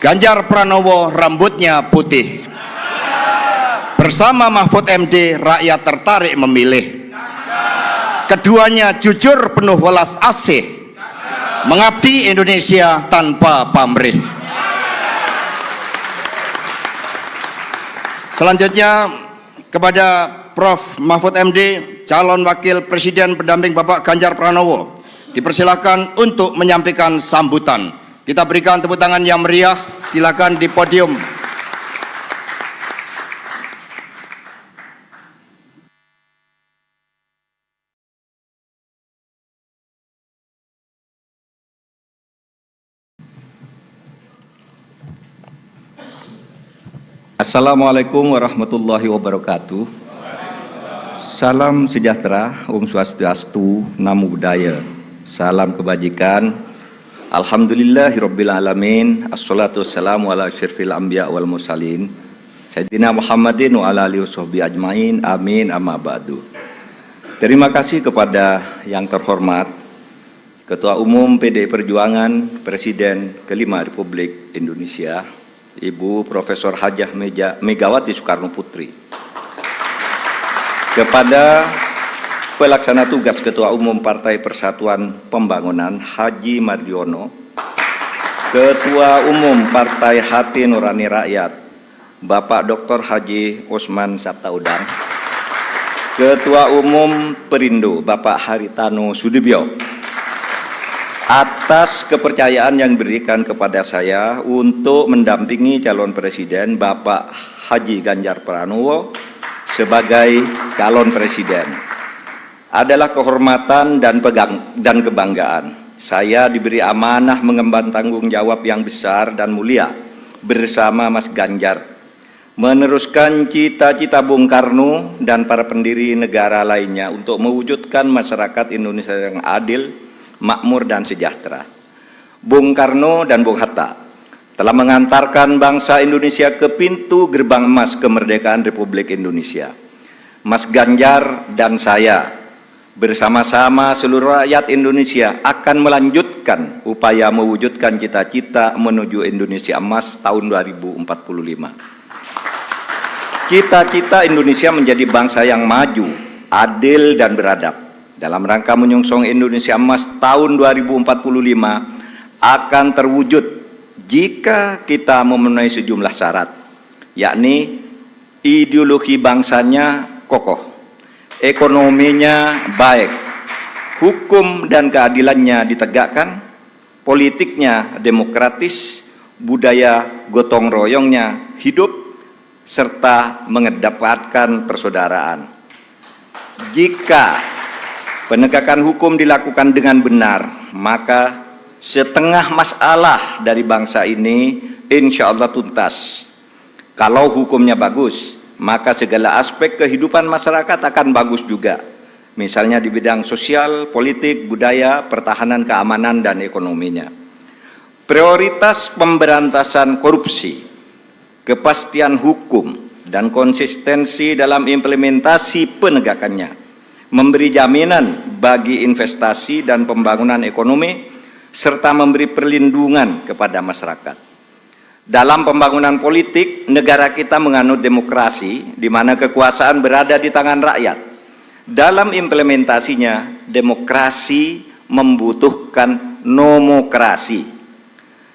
Ganjar Pranowo rambutnya putih. Bersama Mahfud MD rakyat tertarik memilih. Keduanya jujur penuh welas asih. Mengabdi Indonesia tanpa pamrih. Selanjutnya kepada Prof Mahfud MD, calon wakil presiden pendamping Bapak Ganjar Pranowo, dipersilakan untuk menyampaikan sambutan. Kita berikan tepuk tangan yang meriah. Silakan di podium. Assalamualaikum warahmatullahi wabarakatuh. Salam sejahtera, Om Swastiastu, Namo Buddhaya. Salam kebajikan. Alhamdulillahirabbil alamin. Assalatu wassalamu ala asyrafil anbiya wal mursalin. Sayyidina Muhammadin wa ala alihi washabbihi ajmain. Amin amma ba'du. Terima kasih kepada yang terhormat Ketua Umum PDI Perjuangan, Presiden kelima Republik Indonesia, Ibu Profesor Hajah Megawati Soekarno Putri. Kepada Pelaksana Tugas Ketua Umum Partai Persatuan Pembangunan Haji Mardiono, Ketua Umum Partai Hati Nurani Rakyat Bapak Dr. Haji Osman Sabtaudang, Ketua Umum Perindo Bapak Haritano Sudibyo, atas kepercayaan yang diberikan kepada saya untuk mendampingi calon presiden Bapak Haji Ganjar Pranowo sebagai calon presiden. Adalah kehormatan dan kebanggaan. Saya diberi amanah mengemban tanggung jawab yang besar dan mulia bersama Mas Ganjar, meneruskan cita-cita Bung Karno dan para pendiri negara lainnya untuk mewujudkan masyarakat Indonesia yang adil, makmur dan sejahtera. Bung Karno dan Bung Hatta telah mengantarkan bangsa Indonesia ke pintu gerbang emas kemerdekaan Republik Indonesia. Mas Ganjar dan saya bersama-sama seluruh rakyat Indonesia akan melanjutkan upaya mewujudkan cita-cita menuju Indonesia emas tahun 2045. Cita-cita Indonesia menjadi bangsa yang maju, adil dan beradab. Dalam rangka menyongsong Indonesia emas tahun 2045 akan terwujud jika kita memenuhi sejumlah syarat, yakni ideologi bangsanya kokoh, ekonominya baik, hukum dan keadilannya ditegakkan, politiknya demokratis, budaya gotong royongnya hidup, serta mengedepankan persaudaraan. Jika penegakan hukum dilakukan dengan benar, maka setengah masalah dari bangsa ini insya Allah tuntas. Kalau hukumnya bagus, maka segala aspek kehidupan masyarakat akan bagus juga. Misalnya di bidang sosial, politik, budaya, pertahanan, keamanan, dan ekonominya. Prioritas pemberantasan korupsi, kepastian hukum, dan konsistensi dalam implementasi penegakannya, memberi jaminan bagi investasi dan pembangunan ekonomi, serta memberi perlindungan kepada masyarakat. Dalam pembangunan politik, negara kita menganut demokrasi, di mana kekuasaan berada di tangan rakyat. Dalam implementasinya, demokrasi membutuhkan nomokrasi.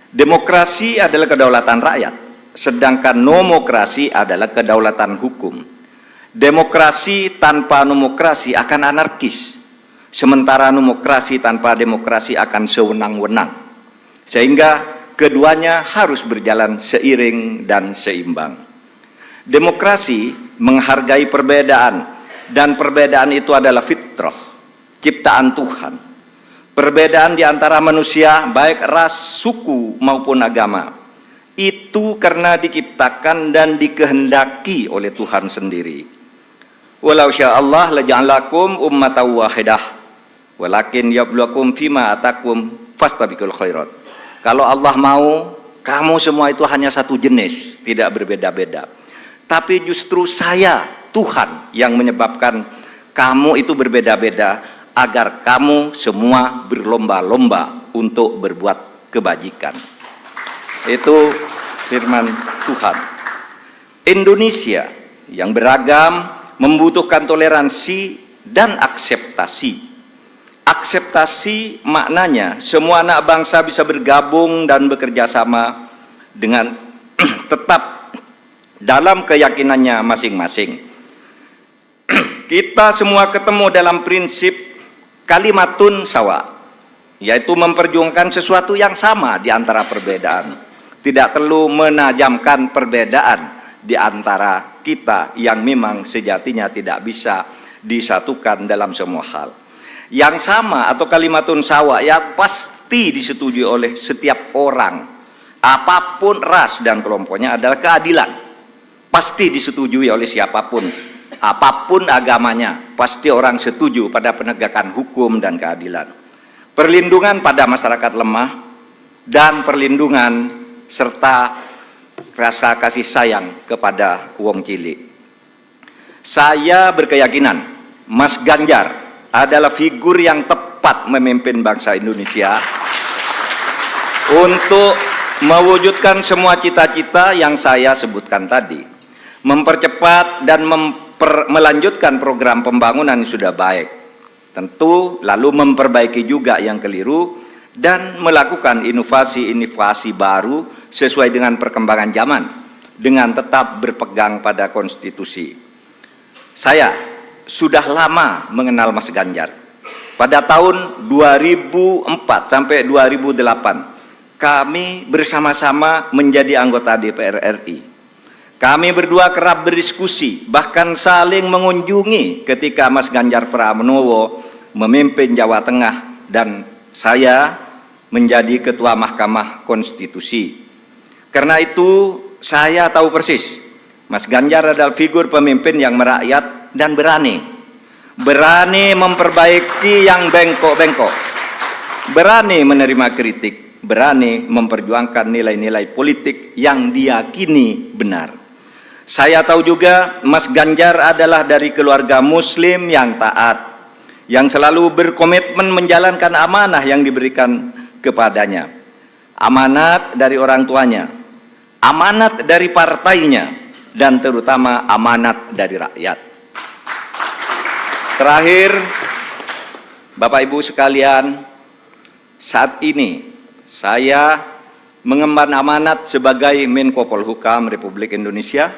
Demokrasi adalah kedaulatan rakyat, sedangkan nomokrasi adalah kedaulatan hukum. Demokrasi tanpa nomokrasi akan anarkis. Sementara nomokrasi tanpa demokrasi akan sewenang-wenang. Sehingga keduanya harus berjalan seiring dan seimbang. Demokrasi menghargai perbedaan, dan perbedaan itu adalah fitrah, ciptaan Tuhan. Perbedaan di antara manusia, baik ras, suku maupun agama, itu karena diciptakan dan dikehendaki oleh Tuhan sendiri. Walau sya'allah laja'alakum ummatan wahidah. Walakin yabluwakum fima atakum fastabiqul khairat. Kalau Allah mau, kamu semua itu hanya satu jenis, tidak berbeda-beda. Tapi justru saya, Tuhan, yang menyebabkan kamu itu berbeda-beda, agar kamu semua berlomba-lomba untuk berbuat kebajikan. Itu firman Tuhan. Indonesia yang beragam membutuhkan toleransi dan akseptasi. Akseptasi maknanya semua anak bangsa bisa bergabung dan bekerja sama dengan tetap dalam keyakinannya masing-masing. Kita semua ketemu dalam prinsip kalimatun sawa, yaitu memperjuangkan sesuatu yang sama di antara perbedaan. Tidak perlu menajamkan perbedaan di antara kita yang memang sejatinya tidak bisa disatukan dalam semua hal. Yang sama atau kalimatun sawa yang pasti disetujui oleh setiap orang, apapun ras dan kelompoknya, adalah keadilan. Pasti disetujui oleh siapapun, apapun agamanya, pasti orang setuju pada penegakan hukum dan keadilan. Perlindungan pada masyarakat lemah, dan perlindungan serta rasa kasih sayang kepada wong cilik. Saya berkeyakinan Mas Ganjar adalah figur yang tepat memimpin bangsa Indonesia untuk mewujudkan semua cita-cita yang saya sebutkan tadi, mempercepat dan melanjutkan program pembangunan yang sudah baik, tentu lalu memperbaiki juga yang keliru, dan melakukan inovasi-inovasi baru sesuai dengan perkembangan zaman, dengan tetap berpegang pada konstitusi. Saya sudah lama mengenal Mas Ganjar. Pada tahun 2004 sampai 2008, kami bersama-sama menjadi anggota DPR RI. Kami berdua kerap berdiskusi, bahkan saling mengunjungi ketika Mas Ganjar Pranowo memimpin Jawa Tengah dan saya menjadi Ketua Mahkamah Konstitusi. Karena itu saya tahu persis, Mas Ganjar adalah figur pemimpin yang merakyat dan berani memperbaiki yang bengkok-bengkok, berani menerima kritik, berani memperjuangkan nilai-nilai politik yang diyakini benar. Saya tahu juga Mas Ganjar adalah dari keluarga Muslim yang taat, yang selalu berkomitmen menjalankan amanah yang diberikan kepadanya. Amanat dari orang tuanya, amanat dari partainya, dan terutama amanat dari rakyat. Terakhir, Bapak Ibu sekalian, saat ini saya mengemban amanat sebagai Menko Polhukam Republik Indonesia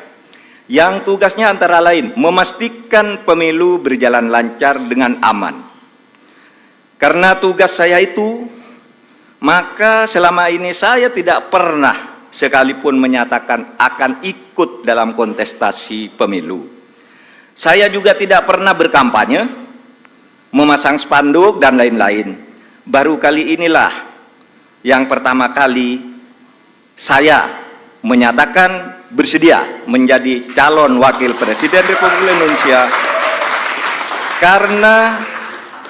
yang tugasnya antara lain memastikan pemilu berjalan lancar dengan aman. Karena tugas saya itu, maka selama ini saya tidak pernah sekalipun menyatakan akan ikut dalam kontestasi pemilu. Saya juga tidak pernah berkampanye, memasang spanduk dan lain-lain. Baru kali inilah yang pertama kali saya menyatakan bersedia menjadi calon wakil presiden Republik Indonesia karena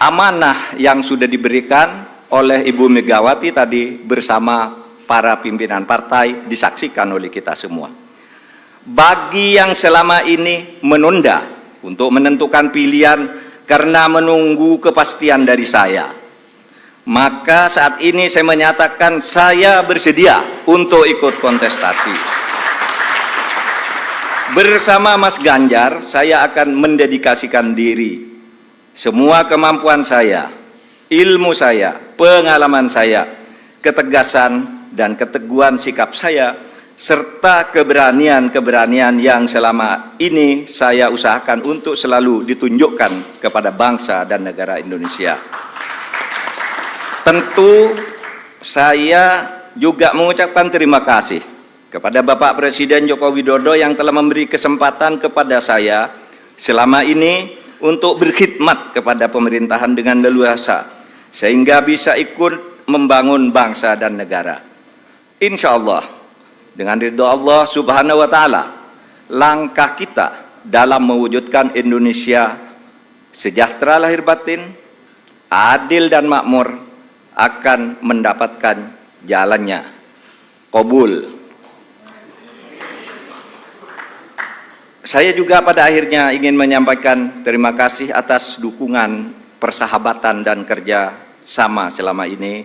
amanah yang sudah diberikan oleh Ibu Megawati tadi bersama para pimpinan partai disaksikan oleh kita semua. Bagi yang selama ini menunda untuk menentukan pilihan karena menunggu kepastian dari saya, maka saat ini saya menyatakan saya bersedia untuk ikut kontestasi. Bersama Mas Ganjar, saya akan mendedikasikan diri, semua kemampuan saya, ilmu saya, pengalaman saya, ketegasan dan keteguhan sikap saya, serta keberanian-keberanian yang selama ini saya usahakan untuk selalu ditunjukkan kepada bangsa dan negara Indonesia. Tentu saya juga mengucapkan terima kasih kepada Bapak Presiden Joko Widodo yang telah memberi kesempatan kepada saya selama ini untuk berkhidmat kepada pemerintahan dengan leluasa, sehingga bisa ikut membangun bangsa dan negara. Insya Allah, dengan ridho Allah Subhanahu wa Ta'ala, langkah kita dalam mewujudkan Indonesia sejahtera lahir batin, adil dan makmur akan mendapatkan jalannya. Qabul. Saya juga pada akhirnya ingin menyampaikan terima kasih atas dukungan, persahabatan dan kerja sama selama ini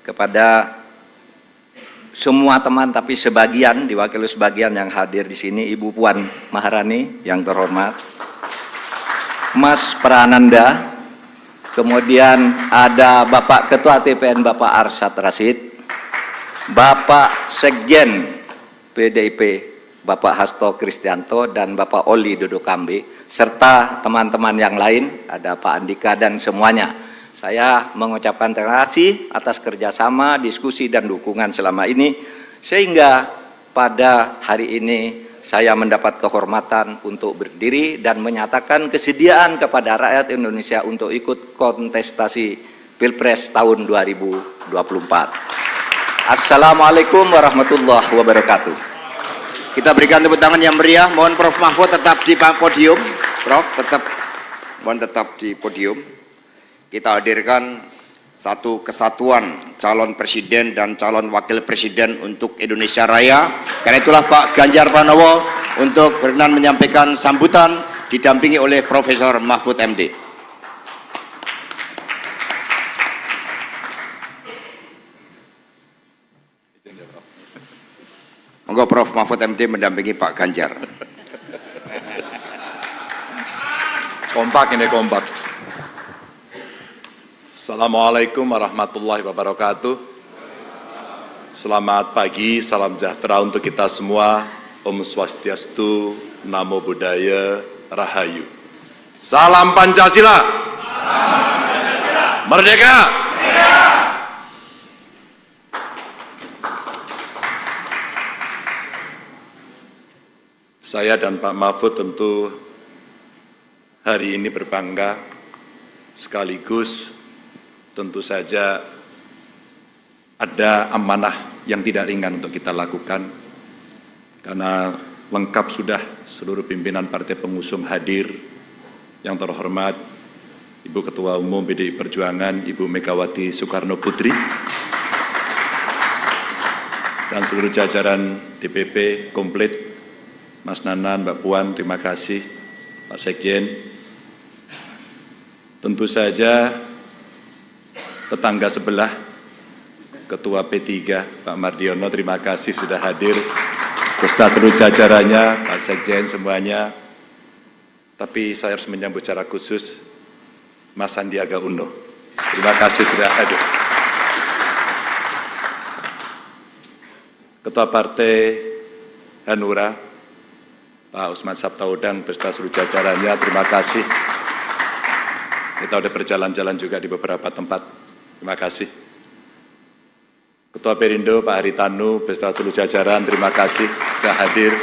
kepada semua teman, tapi sebagian, diwakili sebagian yang hadir di sini, Ibu Puan Maharani yang terhormat, Mas Prananda, kemudian ada Bapak Ketua TPN Bapak Arsyad Rashid, Bapak Sekjen PDIP Bapak Hasto Kristianto dan Bapak Oli Dodo Kambe, serta teman-teman yang lain, ada Pak Andika dan semuanya. Saya mengucapkan terima kasih atas kerjasama, diskusi dan dukungan selama ini, sehingga pada hari ini saya mendapat kehormatan untuk berdiri dan menyatakan kesediaan kepada rakyat Indonesia untuk ikut kontestasi Pilpres tahun 2024. Assalamualaikum warahmatullahi wabarakatuh. Kita berikan tepuk tangan yang meriah. Mohon Prof Mahfud tetap di podium. Prof, mohon tetap di podium. Kita hadirkan satu kesatuan calon presiden dan calon wakil presiden untuk Indonesia Raya. Karena itulah Pak Ganjar Pranowo untuk berkenan menyampaikan sambutan didampingi oleh Profesor Mahfud MD. Monggo Prof Mahfud MD mendampingi Pak Ganjar. Kompak ini, kompak. Assalamualaikum warahmatullahi wabarakatuh. Selamat pagi, salam sejahtera untuk kita semua. Om Swastiastu, Namo Buddhaya, Rahayu. Salam Pancasila. Salam Pancasila. Merdeka. Merdeka. Saya dan Pak Mahfud tentu hari ini berbangga, sekaligus tentu saja ada amanah yang tidak ringan untuk kita lakukan, karena lengkap sudah seluruh pimpinan partai pengusung hadir. Yang terhormat Ibu Ketua Umum PDI Perjuangan, Ibu Megawati Soekarno Putri, dan seluruh jajaran DPP komplit, Mas Nanan, Mbak Puan, terima kasih, Pak Sekjen. Tentu saja tetangga sebelah, Ketua P3, Pak Mardiono, terima kasih sudah hadir, beserta seluruh jajarannya, Pak Sekjen semuanya. Tapi saya harus menyambut secara khusus Mas Sandiaga Uno. Terima kasih sudah hadir. Ketua Partai Hanura, Pak Usman Sabtaudang beserta seluruh jajarannya, terima kasih. Kita sudah berjalan-jalan juga di beberapa tempat. Terima kasih. Ketua Perindo, Pak Haritanu beserta seluruh jajaran, terima kasih sudah hadir.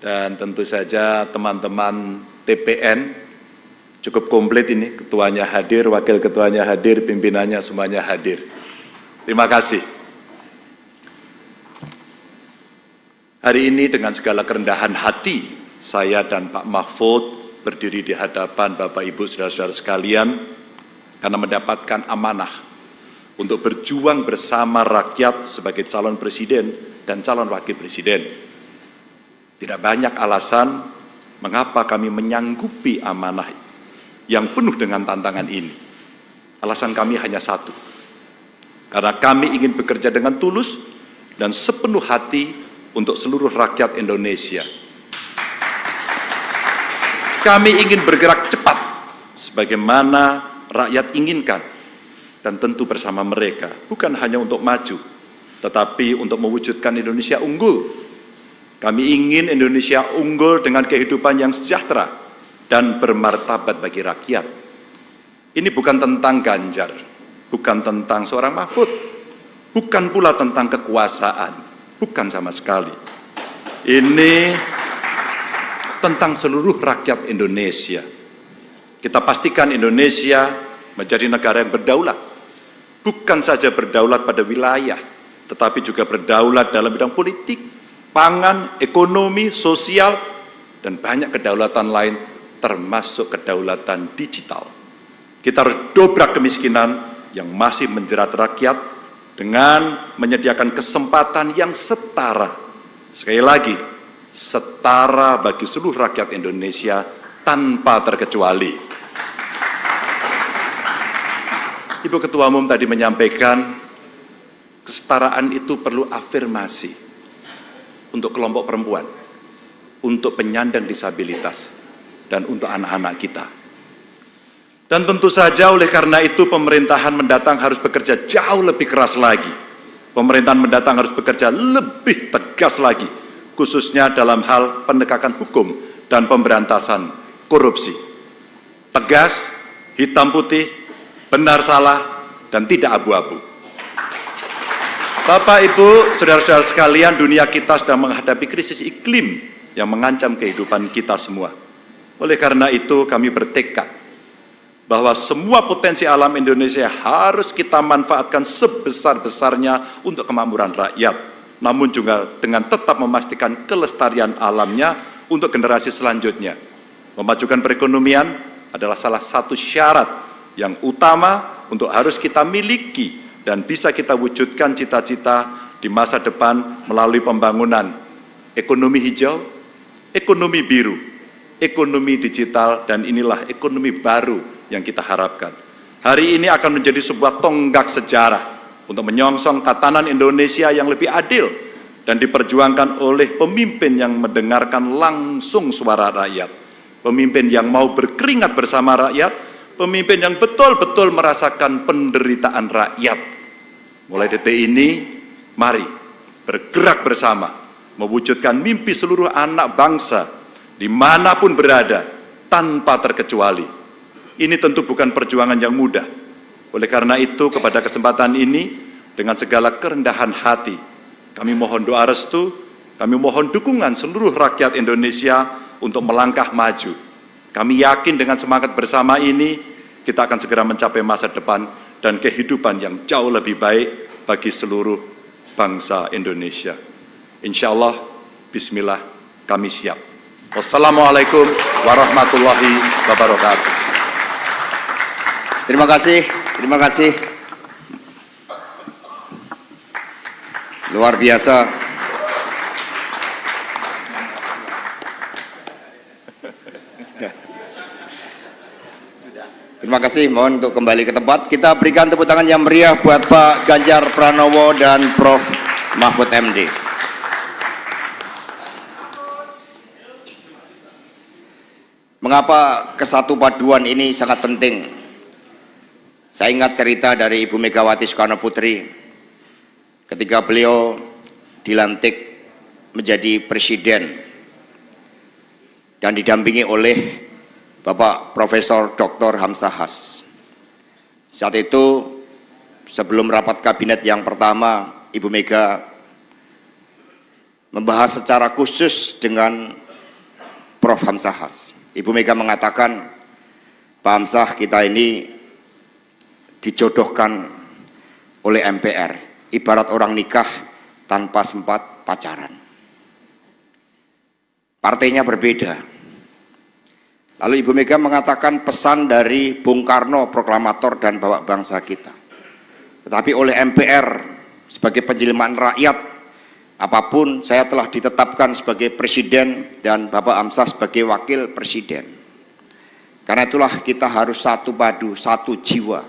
Dan tentu saja teman-teman TPN, cukup komplit ini, ketuanya hadir, wakil ketuanya hadir, pimpinannya semuanya hadir. Terima kasih. Hari ini dengan segala kerendahan hati, saya dan Pak Mahfud berdiri di hadapan Bapak Ibu saudara-saudara sekalian karena mendapatkan amanah untuk berjuang bersama rakyat sebagai calon presiden dan calon wakil presiden. Tidak banyak alasan mengapa kami menyanggupi amanah yang penuh dengan tantangan ini. Alasan kami hanya satu, karena kami ingin bekerja dengan tulus dan sepenuh hati untuk seluruh rakyat Indonesia. Kami ingin bergerak cepat sebagaimana rakyat inginkan dan tentu bersama mereka, bukan hanya untuk maju, tetapi untuk mewujudkan Indonesia unggul. Kami ingin Indonesia unggul dengan kehidupan yang sejahtera dan bermartabat bagi rakyat. Ini bukan tentang Ganjar, bukan tentang seorang Mahfud, bukan pula tentang kekuasaan, bukan sama sekali. Ini tentang seluruh rakyat Indonesia. Kita pastikan Indonesia menjadi negara yang berdaulat, bukan saja berdaulat pada wilayah, tetapi juga berdaulat dalam bidang politik, pangan, ekonomi, sosial, dan banyak kedaulatan lain, termasuk kedaulatan digital. Kita harus dobrak kemiskinan yang masih menjerat rakyat dengan menyediakan kesempatan yang setara. Sekali lagi, setara bagi seluruh rakyat Indonesia tanpa terkecuali. Ibu Ketua Umum tadi menyampaikan, kesetaraan itu perlu afirmasi untuk kelompok perempuan, untuk penyandang disabilitas, dan untuk anak-anak kita. Dan tentu saja oleh karena itu pemerintahan mendatang harus bekerja jauh lebih keras lagi. Pemerintahan mendatang harus bekerja lebih tegas lagi, khususnya dalam hal penegakan hukum dan pemberantasan korupsi. Tegas, hitam putih, benar salah, dan tidak abu-abu. Bapak, Ibu, saudara-saudara sekalian, dunia kita sedang menghadapi krisis iklim yang mengancam kehidupan kita semua. Oleh karena itu, kami bertekad bahwa semua potensi alam Indonesia harus kita manfaatkan sebesar-besarnya untuk kemakmuran rakyat, namun juga dengan tetap memastikan kelestarian alamnya untuk generasi selanjutnya. Memajukan perekonomian adalah salah satu syarat yang utama untuk harus kita miliki dan bisa kita wujudkan cita-cita di masa depan melalui pembangunan ekonomi hijau, ekonomi biru, ekonomi digital, dan inilah ekonomi baru yang kita harapkan. Hari ini akan menjadi sebuah tonggak sejarah untuk menyongsong tatanan Indonesia yang lebih adil dan diperjuangkan oleh pemimpin yang mendengarkan langsung suara rakyat, pemimpin yang mau berkeringat bersama rakyat, pemimpin yang betul-betul merasakan penderitaan rakyat. Mulai detik ini, mari bergerak bersama, mewujudkan mimpi seluruh anak bangsa, dimanapun berada, tanpa terkecuali. Ini tentu bukan perjuangan yang mudah. Oleh karena itu, kepada kesempatan ini, dengan segala kerendahan hati, kami mohon doa restu, kami mohon dukungan seluruh rakyat Indonesia untuk melangkah maju. Kami yakin dengan semangat bersama ini, kita akan segera mencapai masa depan dan kehidupan yang jauh lebih baik bagi seluruh bangsa Indonesia. Insya Allah, bismillah, kami siap. Wassalamualaikum warahmatullahi wabarakatuh. Terima kasih, terima kasih. Luar biasa. Terima kasih, mohon untuk kembali ke tempat. Kita berikan tepuk tangan yang meriah buat Pak Ganjar Pranowo dan Prof. Mahfud MD. Mengapa kesatu paduan ini sangat penting? Saya ingat cerita dari Ibu Megawati Soekarno Putri ketika beliau dilantik menjadi presiden dan didampingi oleh Bapak Profesor Dr. Hamzahas. Saat itu sebelum rapat kabinet yang pertama, Ibu Mega membahas secara khusus dengan Prof. Hamzahas. Ibu Mega mengatakan, Pak Hamzah, kita ini dijodohkan oleh MPR, ibarat orang nikah tanpa sempat pacaran. Partainya berbeda. Lalu Ibu Mega mengatakan pesan dari Bung Karno, proklamator dan bapak bangsa kita. Tetapi oleh MPR sebagai penjelimaan rakyat, apapun saya telah ditetapkan sebagai presiden dan Bapak Hamzah sebagai wakil presiden. Karena itulah kita harus satu padu, satu jiwa,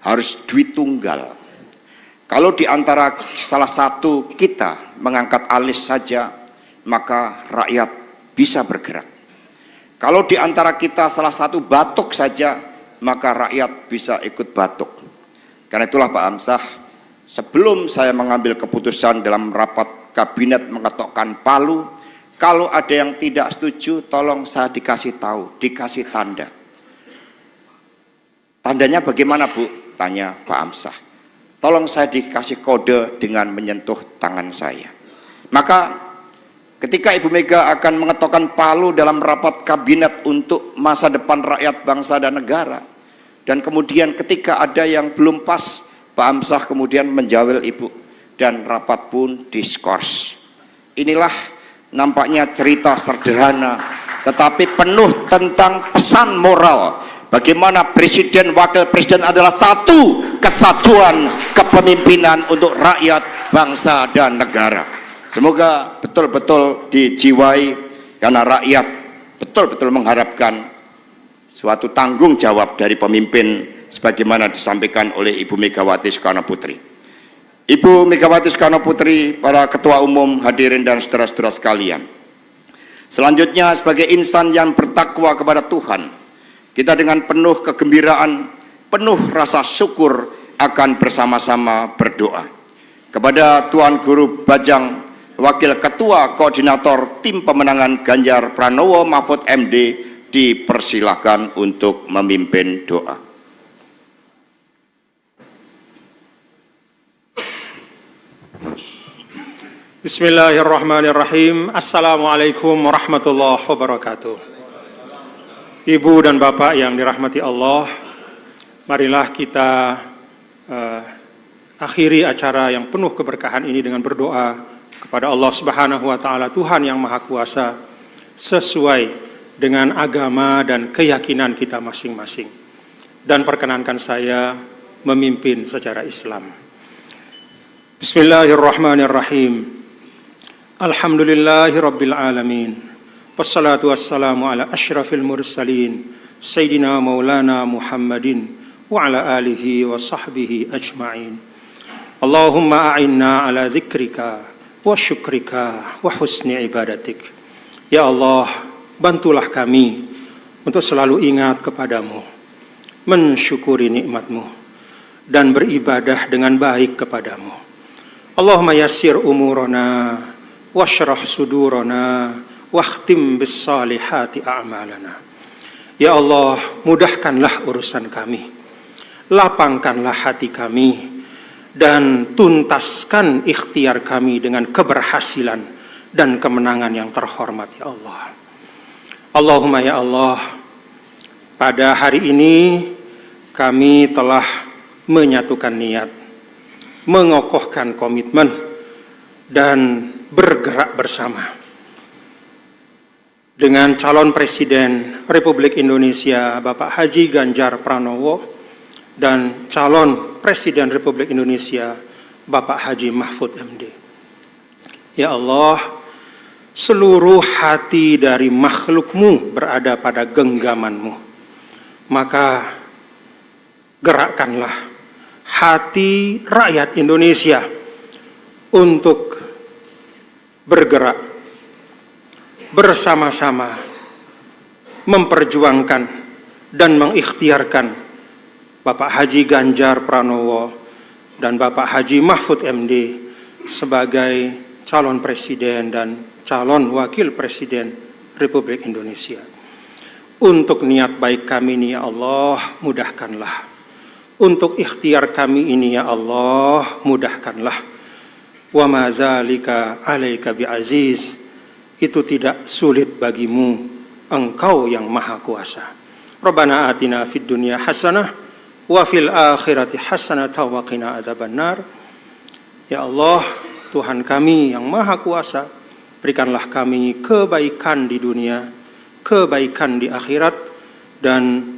harus Dwitunggal. Kalau di antara salah satu kita mengangkat alis saja, maka rakyat bisa bergerak. Kalau di antara kita salah satu batuk saja, maka rakyat bisa ikut batuk. Karena itulah Pak Hamzah, sebelum saya mengambil keputusan dalam rapat kabinet mengetokkan palu, kalau ada yang tidak setuju, tolong saya dikasih tahu, dikasih tanda. Tandanya bagaimana, Bu? Tanya Pak Hamzah. Tolong saya dikasih kode dengan menyentuh tangan saya. Maka ketika Ibu Mega akan mengetokkan palu dalam rapat kabinet untuk masa depan rakyat, bangsa, dan negara, dan kemudian ketika ada yang belum pas, Pak Hamzah kemudian menjawel Ibu, dan rapat pun diskors. Inilah nampaknya cerita sederhana, tetapi penuh tentang pesan moral. Bagaimana presiden, wakil presiden adalah satu kesatuan kepemimpinan untuk rakyat, bangsa, dan negara. Semoga betul-betul dijiwai karena rakyat betul-betul mengharapkan suatu tanggung jawab dari pemimpin sebagaimana disampaikan oleh Ibu Megawati Soekarno Putri. Ibu Megawati Soekarno Putri, para ketua umum, hadirin dan saudara-saudara sekalian. Selanjutnya sebagai insan yang bertakwa kepada Tuhan, kita dengan penuh kegembiraan, penuh rasa syukur akan bersama-sama berdoa. Kepada Tuan Guru Bajang, Wakil Ketua Koordinator Tim Pemenangan Ganjar Pranowo Mahfud MD, dipersilakan untuk memimpin doa. Bismillahirrahmanirrahim. Assalamualaikum warahmatullahi wabarakatuh. Ibu dan Bapak yang dirahmati Allah, marilah kita akhiri acara yang penuh keberkahan ini dengan berdoa kepada Allah Subhanahu wa Ta'ala, Tuhan yang Maha Kuasa, sesuai dengan agama dan keyakinan kita masing-masing. Dan perkenankan saya memimpin secara Islam. Bismillahirrahmanirrahim. Alhamdulillahirabbil alamin. Wassalatu wassalamu ala asyrafil mursalin Sayyidina Maulana Muhammadin wa ala alihi wa sahbihi ajma'in. Allahumma a'inna ala dzikrika wa syukrika wa husni ibadatik. Ya Allah, bantulah kami untuk selalu ingat kepadamu, mensyukuri nikmatmu, dan beribadah dengan baik kepadamu. Allahumma yassir umurana, washrah sudurana, wakhtim bis salihati a'malana. Ya Allah, mudahkanlah urusan kami, lapangkanlah hati kami, dan tuntaskan ikhtiar kami dengan keberhasilan dan kemenangan yang terhormat, ya Allah. Allahumma ya Allah, pada hari ini kami telah menyatukan niat, mengokohkan komitmen, dan bergerak bersama dengan calon Presiden Republik Indonesia Bapak Haji Ganjar Pranowo dan calon Presiden Republik Indonesia Bapak Haji Mahfud MD. Ya Allah, seluruh hati dari makhluk-Mu berada pada genggaman-Mu. Maka gerakkanlah hati rakyat Indonesia untuk bergerak bersama-sama memperjuangkan dan mengikhtiarkan Bapak Haji Ganjar Pranowo dan Bapak Haji Mahfud MD sebagai calon presiden dan calon wakil presiden Republik Indonesia. Untuk niat baik kami ini ya Allah, mudahkanlah. Untuk ikhtiar kami ini ya Allah, mudahkanlah. Wa ma dzalika 'alaika bi'aziz. Itu tidak sulit bagimu, Engkau yang Maha Kuasa. Rabbana atina fid dunya hasanah wa fil akhirati hasanah wa qina adzabannar. Ya Allah, Tuhan kami yang Maha Kuasa, berikanlah kami kebaikan di dunia, kebaikan di akhirat, dan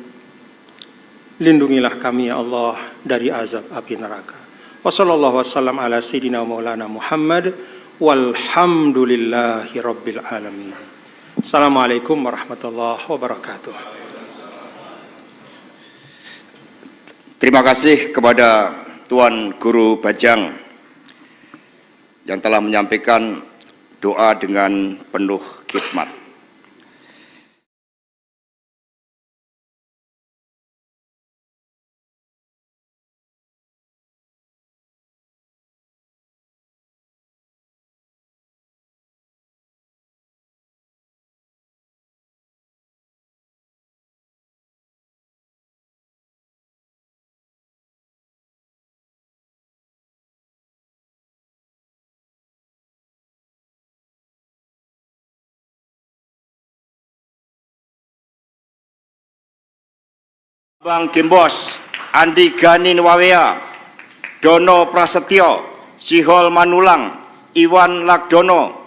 lindungilah kami ya Allah dari azab api neraka. Wassallallahu wasallam ala sayyidina maulana Muhammad walhamdulillahi rabbil alamin. Assalamualaikum warahmatullahi wabarakatuh. Terima kasih kepada Tuan Guru Bajang yang telah menyampaikan doa dengan penuh khidmat. Bang Gembos, Andi Gani Nwawea, Dono Prasetyo, Sihol Manulang, Iwan Lakdono,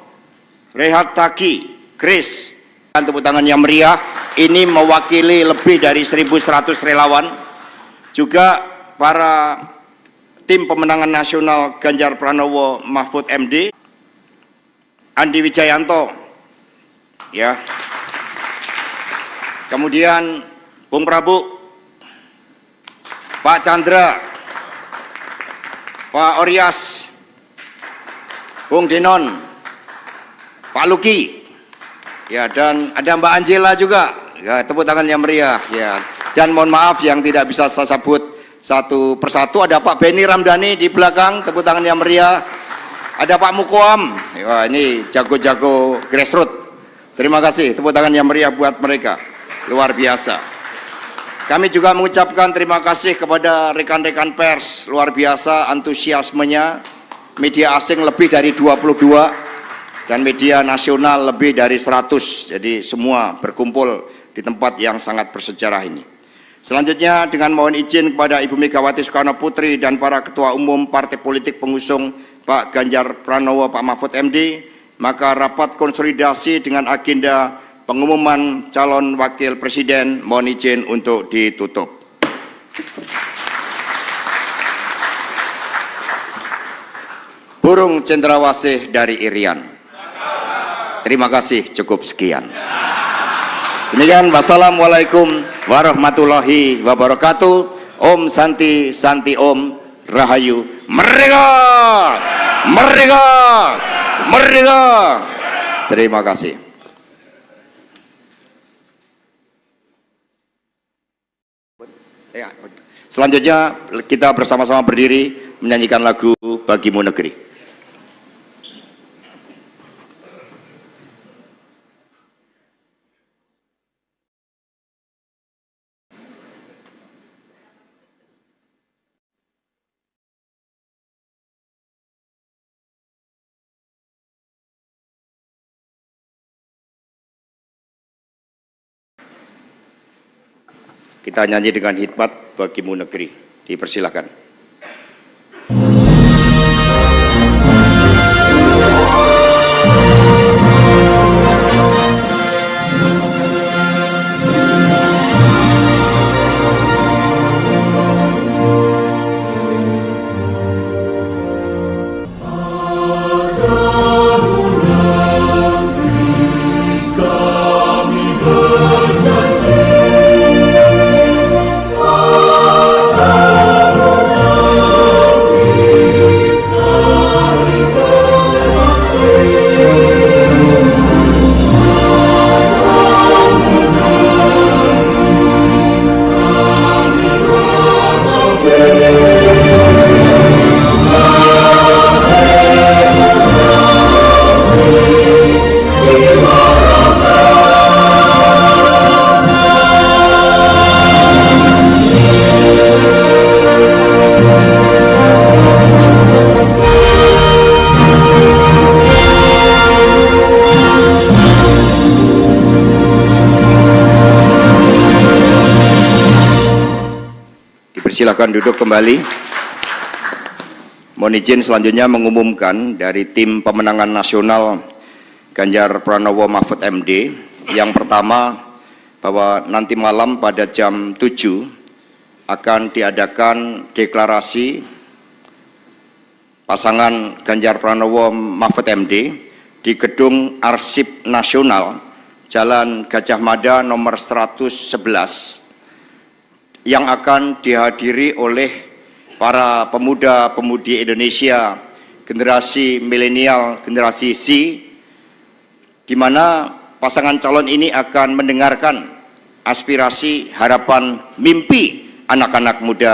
Rehat Taki, Chris. Tepuk tangan yang meriah, ini mewakili lebih dari 1.100 relawan. Juga para tim pemenangan nasional Ganjar Pranowo Mahfud MD, Andi Wijayanto, ya. Kemudian Bung Prabu, Pak Chandra, Pak Orias, Bung Denon, Pak Luki, ya, dan ada Mbak Angela juga, ya, tepuk tangan yang meriah, ya. Dan mohon maaf yang tidak bisa saya sebut satu persatu. Ada Pak Beni Ramdhani di belakang, tepuk tangan yang meriah. Ada Pak Mukoam, ya, ini jago-jago grassroots. Terima kasih, tepuk tangan yang meriah buat mereka, luar biasa. Kami juga mengucapkan terima kasih kepada rekan-rekan pers, luar biasa antusiasmenya. Media asing lebih dari 22 dan media nasional lebih dari 100. Jadi semua berkumpul di tempat yang sangat bersejarah ini. Selanjutnya dengan mohon izin kepada Ibu Megawati Soekarno Putri dan para ketua umum partai politik pengusung Pak Ganjar Pranowo, Pak Mahfud MD, maka rapat konsolidasi dengan agenda pengumuman calon wakil presiden mohon izin untuk ditutup. Burung cendrawasih dari Irian. Terima kasih, cukup sekian. Demikian, wassalamualaikum warahmatullahi wabarakatuh. Om Santi Santi Om Rahayu. Merdeka! Merdeka! Merdeka! Terima kasih. Selanjutnya kita bersama-sama berdiri menyanyikan lagu Bagimu Negeri. Kita nyanyi dengan hikmat Bagimu Negeri. Dipersilakan. Dipersilahkan duduk kembali. Mohon izin selanjutnya mengumumkan dari tim pemenangan nasional Ganjar Pranowo Mahfud MD. Yang pertama, bahwa nanti malam pada jam 7 akan diadakan deklarasi pasangan Ganjar Pranowo Mahfud MD di Gedung Arsip Nasional Jalan Gajah Mada nomor 111 yang akan dihadiri oleh para pemuda-pemudi Indonesia generasi milenial, generasi Z, di mana pasangan calon ini akan mendengarkan aspirasi, harapan, mimpi anak-anak muda